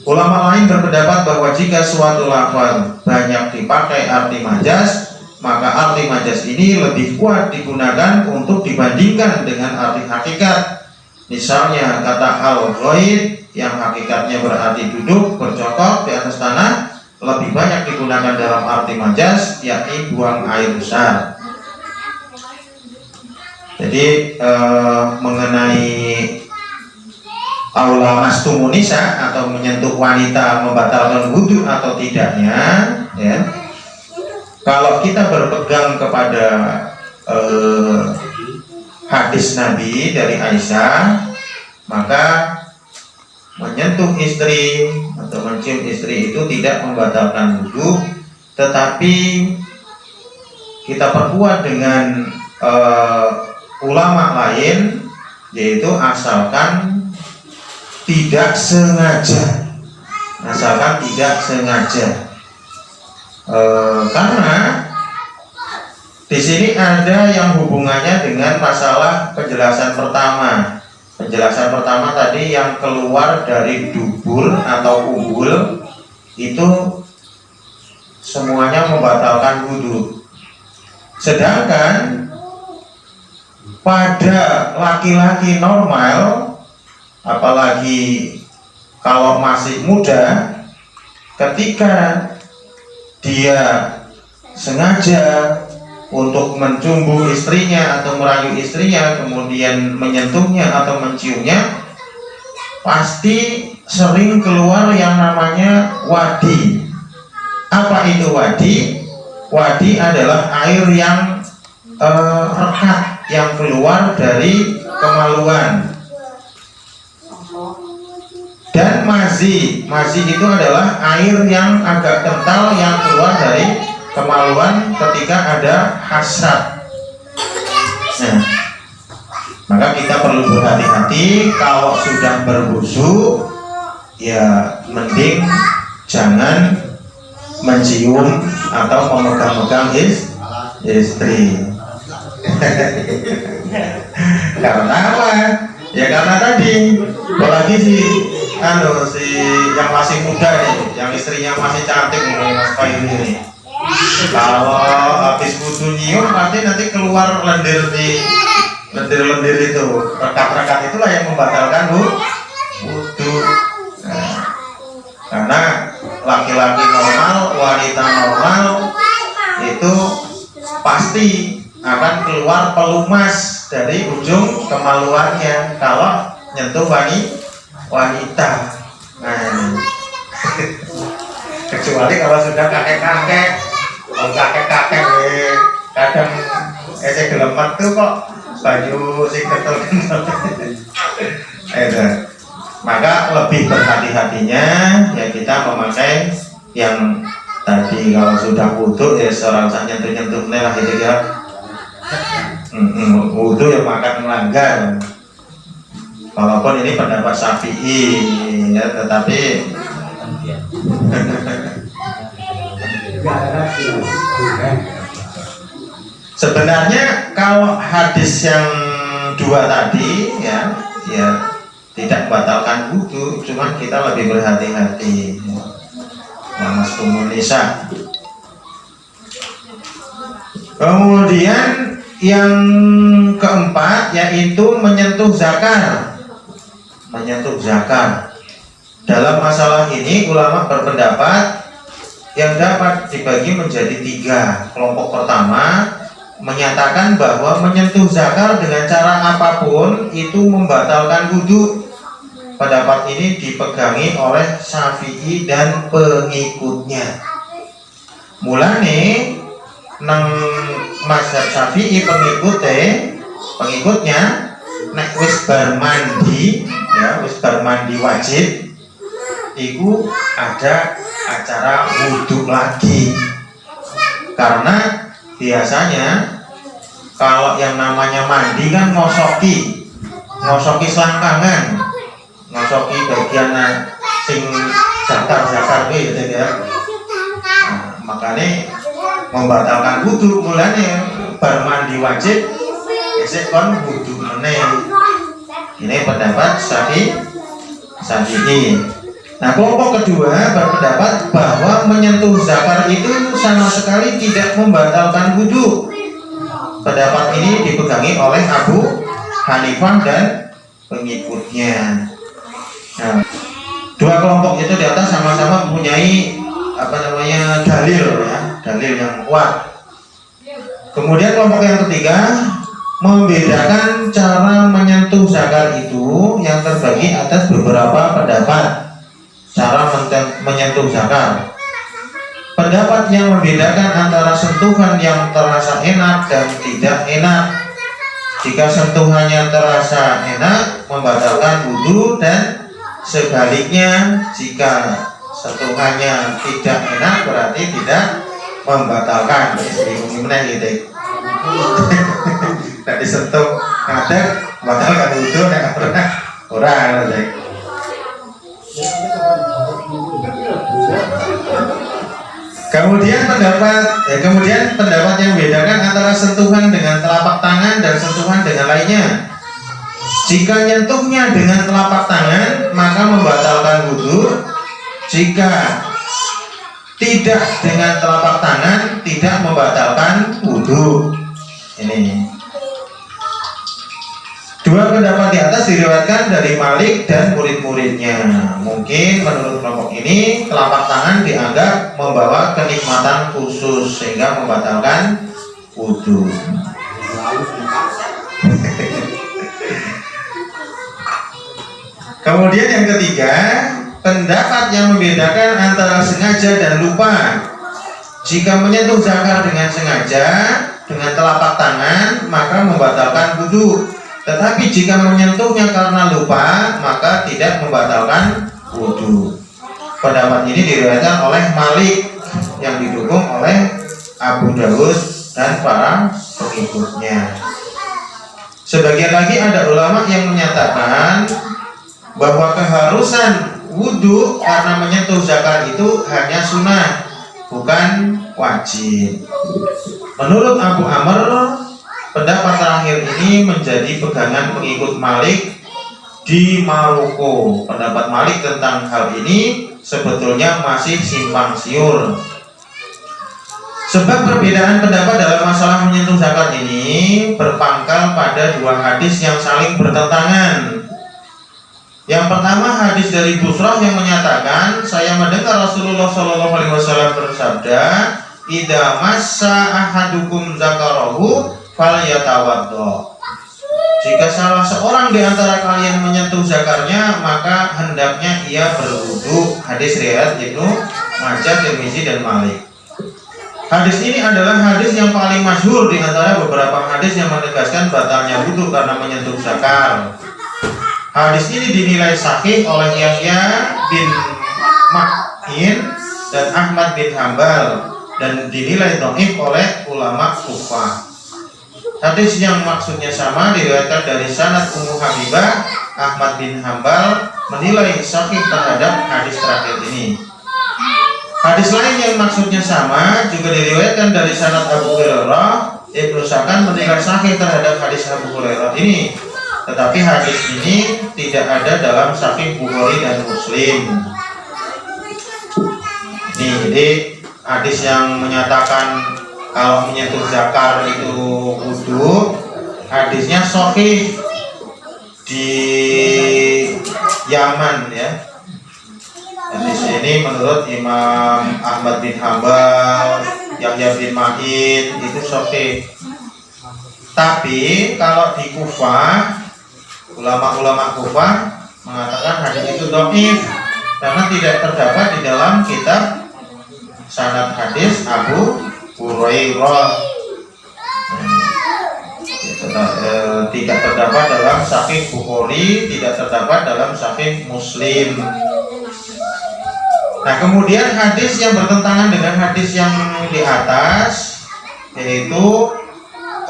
Ulama lain berpendapat bahwa jika suatu lafaz banyak dipakai arti majas, maka arti majas ini lebih kuat digunakan untuk dibandingkan dengan arti hakikat. Misalnya kata al-ghaid yang hakikatnya berarti duduk bercokok di atas tanah lebih banyak digunakan dalam arti majas, yakni buang air besar. Jadi mengenai aula mastumun nisa atau menyentuh wanita membatalkan wudhu atau tidaknya, ya. Kalau kita berpegang kepada hadis Nabi dari Aisyah, maka menyentuh istri atau mencium istri itu tidak membatalkan wudhu, tetapi kita perkuat dengan ulama lain, yaitu asalkan tidak sengaja, karena di sini ada yang hubungannya dengan masalah penjelasan pertama. Penjelasan pertama tadi yang keluar dari dubur atau ubul itu semuanya membatalkan wudhu. Sedangkan pada laki-laki normal, apalagi kalau masih muda, ketika dia sengaja untuk mencumbu istrinya atau merayu istrinya, kemudian menyentuhnya atau menciumnya, pasti sering keluar yang namanya wadi. Apa itu wadi? Wadi adalah air yang rekat yang keluar dari kemaluan. Dan mazi itu adalah air yang agak kental yang keluar dari kemaluan ketika ada hasrat. Nah, maka kita perlu berhati-hati kalau sudah berwudu, ya mending jangan mencium atau memegang-megang istri. Karena apa? Ya karena tadi, apalagi si yang masih muda nih, yang istrinya masih cantik nih, Mas Pak ini. Kalau habis wudu nyium pasti nanti keluar lendir itu, rekat-rekat itulah yang membatalkan wudu. Nah, karena laki-laki normal, wanita normal itu pasti akan keluar pelumas dari ujung kemaluannya kalau nyentuh wanita. Nah, kecuali kalau sudah kakek-kakek kadang gelemet tuh kok baju si kental-kental. Maka lebih berhati-hatinya ya kita memakai yang tadi. Kalau sudah wudu ya seorang usah nyentuh-nyentuh lah gitu ya. Wudu ya makan melanggar. Walaupun ini pendapat Syafi'i ya, tetapi sebenarnya kalau hadis yang dua tadi ya tidak membatalkan wudu, cuman kita lebih berhati-hati. Mastumun nisa. Kemudian yang keempat yaitu menyentuh zakar. Dalam masalah ini ulama berpendapat yang dapat dibagi menjadi tiga. Kelompok pertama menyatakan bahwa menyentuh zakar dengan cara apapun itu membatalkan wudu. Pendapat ini dipegangi oleh Syafi'i dan pengikutnya. Mulane nang mazhab Syafi'i pengikutnya nek wis bar mandi wajib itu ada acara wudhu lagi. Karena biasanya kalau yang namanya mandi kan ngosoki selangkangan, ngosoki bagian sing zakar gitu ya. Nah, makanya membatalkan wudhu, mulanya bar mandi wajib esek kon wudhu meneh. Ini pendapat Syafi'i. Nah, kelompok kedua berpendapat bahwa menyentuh zakar itu sama sekali tidak membatalkan wudhu. Pendapat ini dipegangi oleh Abu Hanifah dan pengikutnya. Nah, dua kelompok itu di atas sama-sama mempunyai dalil yang kuat. Kemudian kelompok yang ketiga membedakan cara menyentuh zakar itu yang terbagi atas beberapa pendapat. Cara menyentuh zakar. Pendapat yang membedakan antara sentuhan yang terasa enak dan tidak enak. Jika sentuhannya terasa enak membatalkan wudhu, dan sebaliknya jika sentuhannya tidak enak berarti tidak membatalkan. Gimana gitu? Tadi sentuh ada membatalkan wudhu, orang. Kemudian pendapat yang membedakan antara sentuhan dengan telapak tangan dan sentuhan dengan lainnya. Jika nyentuhnya dengan telapak tangan maka membatalkan wudhu. Jika tidak dengan telapak tangan tidak membatalkan wudhu. Ini dua pendapat di atas diriwayatkan dari Malik dan murid-muridnya. Mungkin menurut kelompok ini telapak tangan dianggap membawa kenikmatan khusus sehingga membatalkan wudhu. Kemudian yang ketiga, pendapat yang membedakan antara sengaja dan lupa. Jika menyentuh zakar dengan sengaja dengan telapak tangan maka membatalkan wudhu. Tetapi jika menyentuhnya karena lupa maka tidak membatalkan wudhu. Pendapat ini diriwayatkan oleh Malik yang didukung oleh Abu Dawud dan para pengikutnya. Sebagian lagi ada ulama yang menyatakan bahwa keharusan wudhu karena menyentuh zakar itu hanya sunnah, bukan wajib. Menurut Abu Amr, pendapat terakhir ini menjadi pegangan pengikut Malik di Maroko. Pendapat Malik tentang hal ini sebetulnya masih simpang siur. Sebab perbedaan pendapat dalam masalah menyentuh zakar ini berpangkal pada dua hadis yang saling bertentangan. Yang pertama hadis dari Busrah yang menyatakan, saya mendengar Rasulullah SAW bersabda, "Idza massa ahadukum zakarahu falyatawaddo." Jika salah seorang di antara kalian menyentuh zakarnya, maka hendaknya ia berwudu. Hadis riwayat Ibnu Majah, Tirmizi dan Malik. Hadis ini adalah hadis yang paling masyhur di antara beberapa hadis yang menegaskan batalnya wudu karena menyentuh zakar. Hadis ini dinilai sahih oleh Yahya bin Ma'in dan Ahmad bin Hambal dan dinilai dhaif oleh ulama Kufah. Hadis yang maksudnya sama diriwayatkan dari sanad Ummu Habibah. Ahmad bin Hambal menilai sahih terhadap hadis terakhir ini. Hadis lain yang maksudnya sama juga diriwayatkan dari sanad Abu Hurairah. Ibnu Sakan menilai sahih terhadap hadis Abu Hurairah ini. Tetapi hadis ini tidak ada dalam Sahih Bukhari dan Muslim. Nih, jadi hadis yang menyatakan kalau menyentuh zakar itu wudu, hadisnya sahih di Yaman ya. Hadis ini menurut Imam Ahmad bin Hambal, Yahya bin Ma'in itu sahih. Tapi kalau di Kufah, ulama-ulama Kufah mengatakan hadis itu dhaif karena tidak terdapat di dalam kitab sanad hadis Abu Hurairah. Tidak terdapat dalam Sahih Bukhari, tidak terdapat dalam Sahih Muslim. Nah, kemudian hadis yang bertentangan dengan hadis yang di atas, yaitu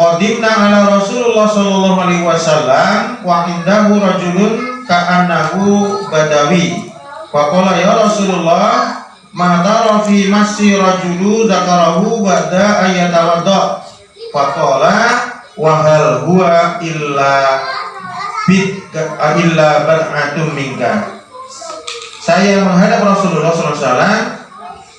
qadimna ala Rasulullah sallallahu alaihi wasallam wa indahu rajulun ka'annahu badawi. Wa qala ya Rasulullah ma tara fi massi rajulu dzakarahu ba'da ayatawadda. Fa qala wa hal huwa illa bad'atun minka. Saya menghadap Rasulullah SAW.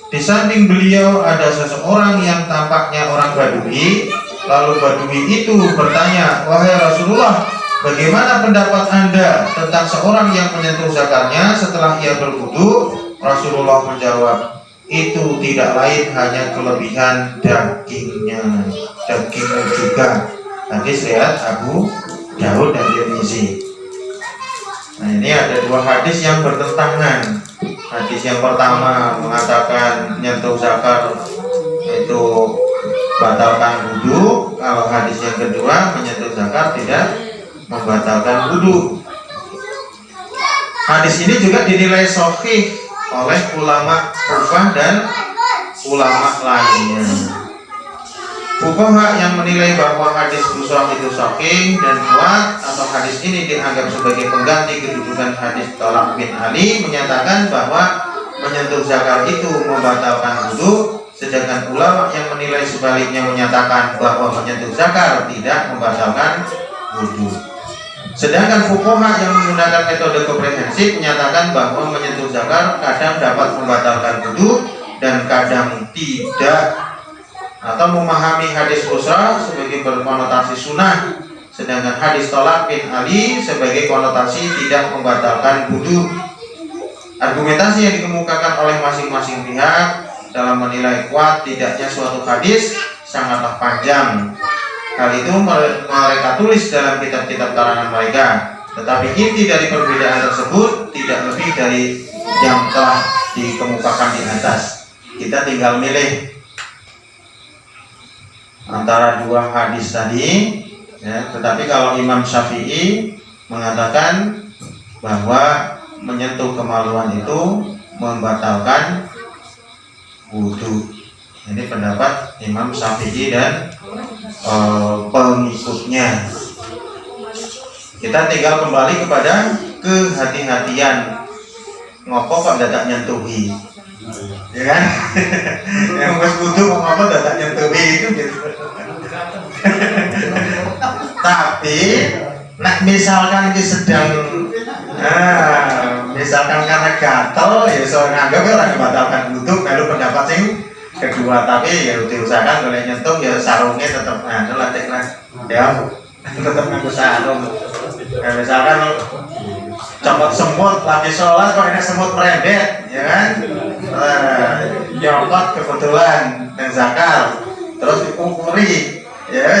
Di samping beliau ada seseorang yang tampaknya orang Badui. Lalu Badui itu bertanya, wahai Rasulullah, bagaimana pendapat Anda tentang seorang yang menyentuh zakarnya setelah ia berwudu? Rasulullah menjawab, itu tidak lain hanya kelebihan dagingnya, dagingnya juga. Hadis riwayat Abu Daud dan Tirmizi. Nah, ini ada dua hadis yang bertentangan. Hadis yang pertama mengatakan nyentuh zakar itu batalkan wudu. Kalau hadis yang kedua menyentuh zakar tidak membatalkan wudu. Hadis ini juga dinilai sahih oleh ulama Kufah dan ulama lainnya. Fuqaha yang menilai bahwa hadis busrah itu sahih dan kuat atau hadis ini dianggap sebagai pengganti kedudukan hadis Talaq bin Ali menyatakan bahwa menyentuh zakar itu membatalkan wudu, sedangkan ulama yang menilai sebaliknya menyatakan bahwa menyentuh zakar tidak membatalkan wudu. Sedangkan fuqaha yang menggunakan metode komprehensif menyatakan bahwa menyentuh zakar kadang dapat membatalkan wudu dan kadang tidak, atau memahami hadis busra sebagai berkonotasi sunnah, sedangkan hadis Talaq bin Ali sebagai konotasi tidak membatalkan wudu. Argumentasi yang dikemukakan oleh masing-masing pihak dalam menilai kuat tidaknya suatu hadis sangatlah panjang. Hal itu mereka tulis dalam kitab-kitab karangan mereka. Tetapi inti dari perbedaan tersebut tidak lebih dari yang telah dikemukakan di atas. Kita tinggal milih antara dua hadis tadi, ya. Tetapi kalau Imam Syafi'i mengatakan bahwa menyentuh kemaluan itu membatalkan wudu. Ini pendapat Imam Syafi'i dan pengikutnya. Kita tinggal kembali kepada kehati-hatian. Ngopo kok dadak nyentuhi, ya kan? Yang wis wudu ngopo dadak nyentuhi itu gitu. Tapi nek misalkan ki sedang misalkan karena gatel ya iso nganggep ora membatalkan wudu, lalu pendapat sing kedua. Tapi ya diusahakan boleh nyentuh ya sarungnya tetap latih lah ya, tetap nganggo sarung. Nah, misalkan copot semut lagi sholat kok ini semut merembet, ya kan? Nyopot kebetulan dan zakar terus dipukuli, ya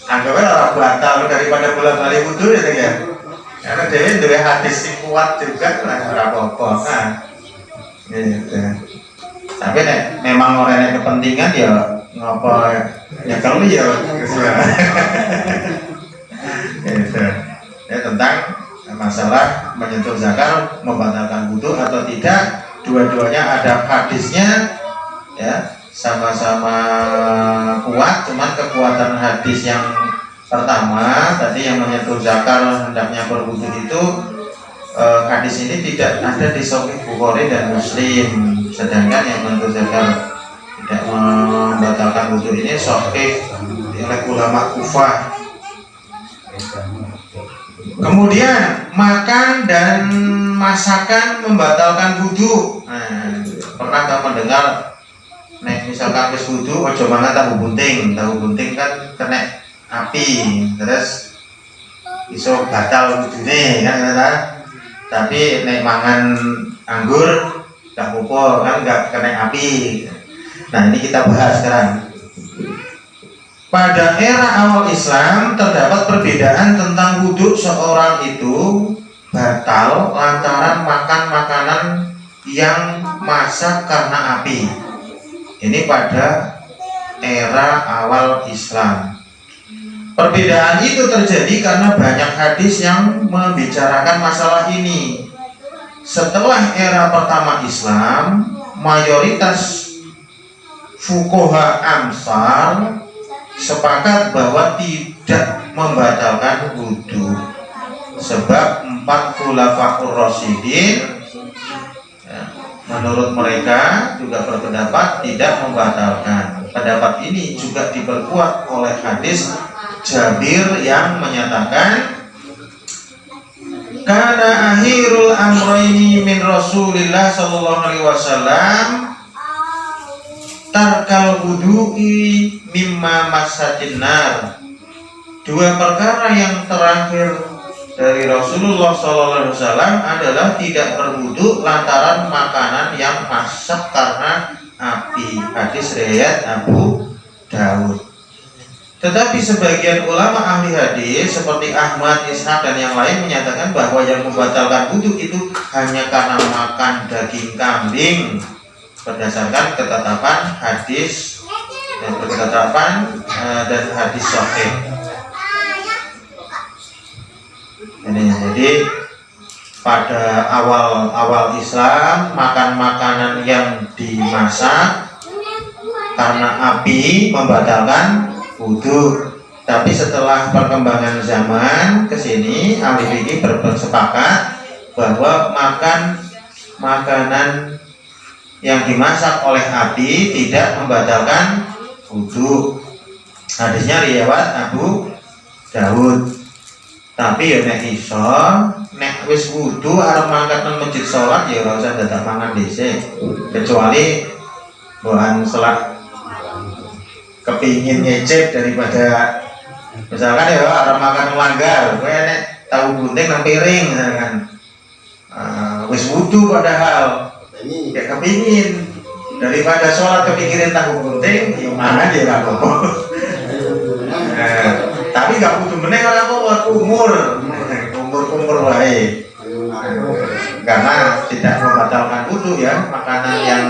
anggapnya orang batal daripada bulan balik wudu ya, ya. Karena dia dua hadis yang kuat juga lah, apa-apa. Nah, gitu. Tapi memang orangnya kepentingan ya ngapa ya kalau ya gitu. Ya, tentang masalah menyentuh zakar membatalkan wudu atau tidak, dua-duanya ada hadisnya, ya sama-sama kuat. Cuman kekuatan hadis yang pertama tadi yang menyentuh zakar hendaknya berwudu itu, hadis ini tidak ada di Sahih Bukhari dan Muslim. Sedangkan yang menyentuh zakar tidak membatalkan wudu ini sahih oleh ulama Kufah. Kemudian makan dan masakan membatalkan wudu. Nah, pernah kamu mendengar misalkan wis wudu ojo mangan tahu bunting. Tahu bunting kan kena api terus iso batal wudune kan. Tapi nek mangan anggur gak apa-apa kan, gak kena api. Nah, ini kita bahas sekarang. Pada era awal Islam terdapat perbedaan tentang wudhu seorang itu batal lantaran makan makanan yang masak karena api. Ini pada era awal Islam. Perbedaan itu terjadi karena banyak hadis yang membicarakan masalah ini. setelah era pertama Islam, mayoritas fuqaha Amsar sepakat bahwa tidak membatalkan wudu, sebab 4 khulafaur rasyidin menurut mereka juga berpendapat tidak membatalkan. Pendapat ini juga diperkuat oleh hadis Jabir yang menyatakan kana akhirul amrayni min Rasulillah sallallahu alaihi wasallam tarkal wudu'i mimma masatin nar. 2 perkara yang terakhir dari Rasulullah SAW adalah tidak berwudu lantaran makanan yang masak karena api. Hadis riwayat Abu Dawud. Tetapi sebagian ulama ahli hadis seperti Ahmad, Ishaq dan yang lain menyatakan bahwa yang membatalkan wudu itu hanya karena makan daging kambing berdasarkan ketetapan hadis dan hadis sahih. Jadi pada awal Islam makan makanan yang dimasak karena api membatalkan wudu. Tapi setelah perkembangan zaman ke sini, ahli fikih bersepakat bahwa makan makanan yang dimasak oleh api tidak membatalkan wudu. Hadisnya riwayat Abu Dawud. Tapi ya nek iso, nek wis wudu arep mangkat nang masjid salat ya ora usah dadak mangan dhisik. Kecuali bahan salat kepingin ngecek daripada misalkan ya arep makan melanggar, kowe nek tahu gunting nang piring misalkan. Wis wudu padahal ya kepingin daripada salat kepikiran tahu gunting ya mangan ya ora apa-apa. Tapi gak butuh meneng ora apa umur wae. Karena tidak membatalkan wudu ya, makanan yang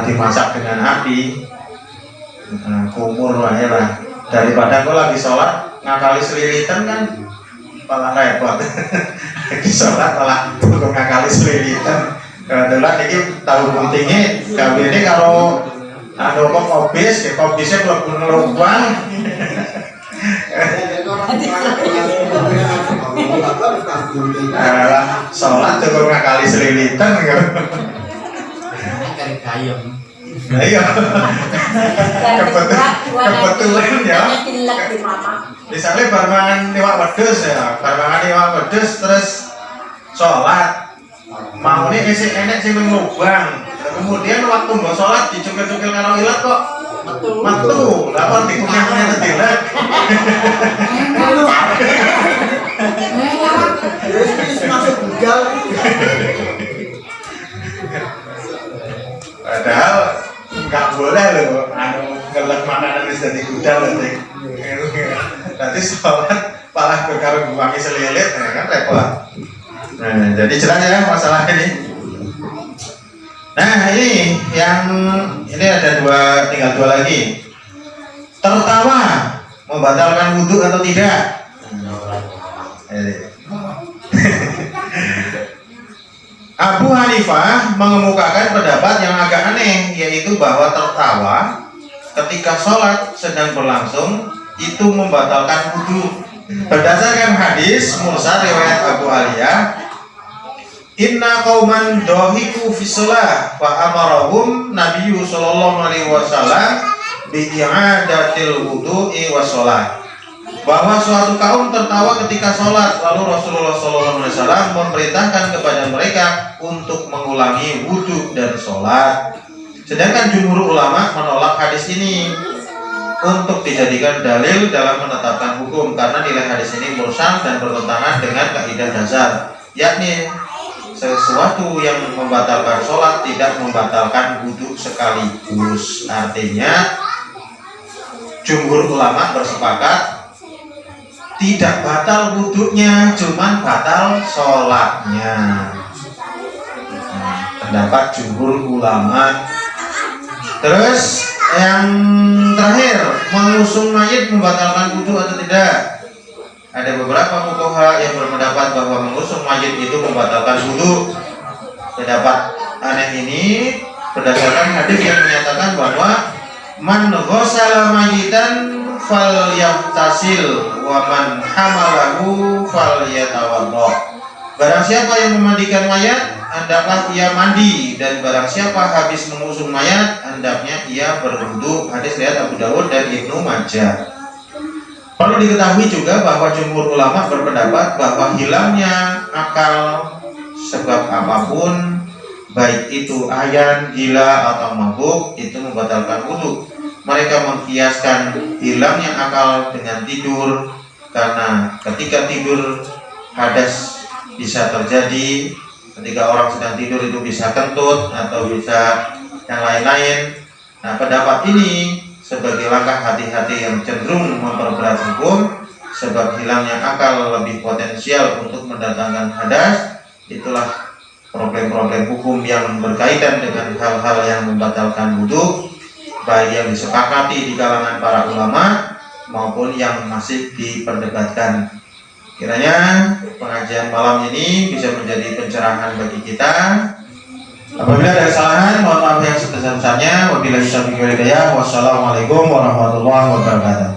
dimasak dengan api. Umur wae lah. Daripada kau lagi sholat ngakali selilitan kan malah repot. Lagi sholat malah untuk ngakali selilitan. Kebetulan ini tahu guntingnya gawene karo kok kobisnya mlebu ngelubang. Sholat cukup ngakali selilitan kan. Iya. Kebetulan ya. Misalnya barengan iwak wedhus terus sholat. Mau nih isi enek sing ngelubang. Kemudian waktu mbok sholat dicukil-cukil karo ilat kok metu. Lah kok dikunyah-kunyah tetilek. Masuk bugal. Padahal nggak boleh loh, ngelek makanan wis dadi gudal loh. Nanti sholat malah karo wangi selilit, kan repot. Nah, jadi jelas ya masalah ini. Nah ini ada tinggal dua lagi. Tertawa membatalkan wudhu atau tidak? Abu Hanifah mengemukakan pendapat yang agak aneh, yaitu bahwa tertawa ketika sholat sedang berlangsung itu membatalkan wudhu. Berdasarkan hadis mursal riwayat Abu Aliyah, inna qauman dohiku fi shalah fa amarahum Nabiyyu sallallahu alaihi wasallam bi i'adatil wudu'i was shalah. Bahwa suatu kaum tertawa ketika sholat, lalu Rasulullah sallallahu alaihi wasallam memerintahkan kepada mereka untuk mengulangi wudu dan sholat. Sedangkan jumhur ulama menolak hadis ini untuk dijadikan dalil dalam menetapkan hukum karena nilai hadis ini mursal dan bertentangan dengan kaidah dasar, yakni sesuatu yang membatalkan sholat tidak membatalkan wudhu sekaligus. Artinya jumhur ulama bersepakat tidak batal wudhunya, cuman batal sholatnya. Pendapat jumhur ulama. Terus yang terakhir, mengusung mayit membatalkan wudhu atau tidak? ada beberapa fuqaha yang berpendapat bahwa mengusung mayit itu membatalkan wudu. Pendapat aneh ini berdasarkan hadis yang menyatakan bahwa man ghassala mayitan falyagtasil wa man hamalahu falyatawaddo. Barang siapa yang memandikan mayat, hendaklah ia mandi, dan barang siapa habis mengusung mayat, hendaknya ia berwudu. Hadis riwayat Abu Dawud dan Ibnu Majah. Perlu diketahui juga bahwa jumhur ulama berpendapat bahwa hilangnya akal sebab apapun, baik itu ayan, gila atau mabuk, itu membatalkan wudu. Mereka mengkiaskan hilangnya akal dengan tidur, karena ketika tidur hadas bisa terjadi. Ketika orang sedang tidur itu bisa kentut atau bisa yang lain-lain. Nah, pendapat ini sebagai langkah hati-hati yang cenderung memperberat hukum, sebab hilangnya akal lebih potensial untuk mendatangkan hadas. Itulah problem-problem hukum yang berkaitan dengan hal-hal yang membatalkan wudu, baik yang disepakati di kalangan para ulama maupun yang masih diperdebatkan. Kiranya pengajian malam ini bisa menjadi pencerahan bagi kita. Apabila ada kesalahan, mohon maaf yang sebesar-besarnya. Wabillahi taufiq wal hidayah. Wassalamualaikum warahmatullahi wabarakatuh.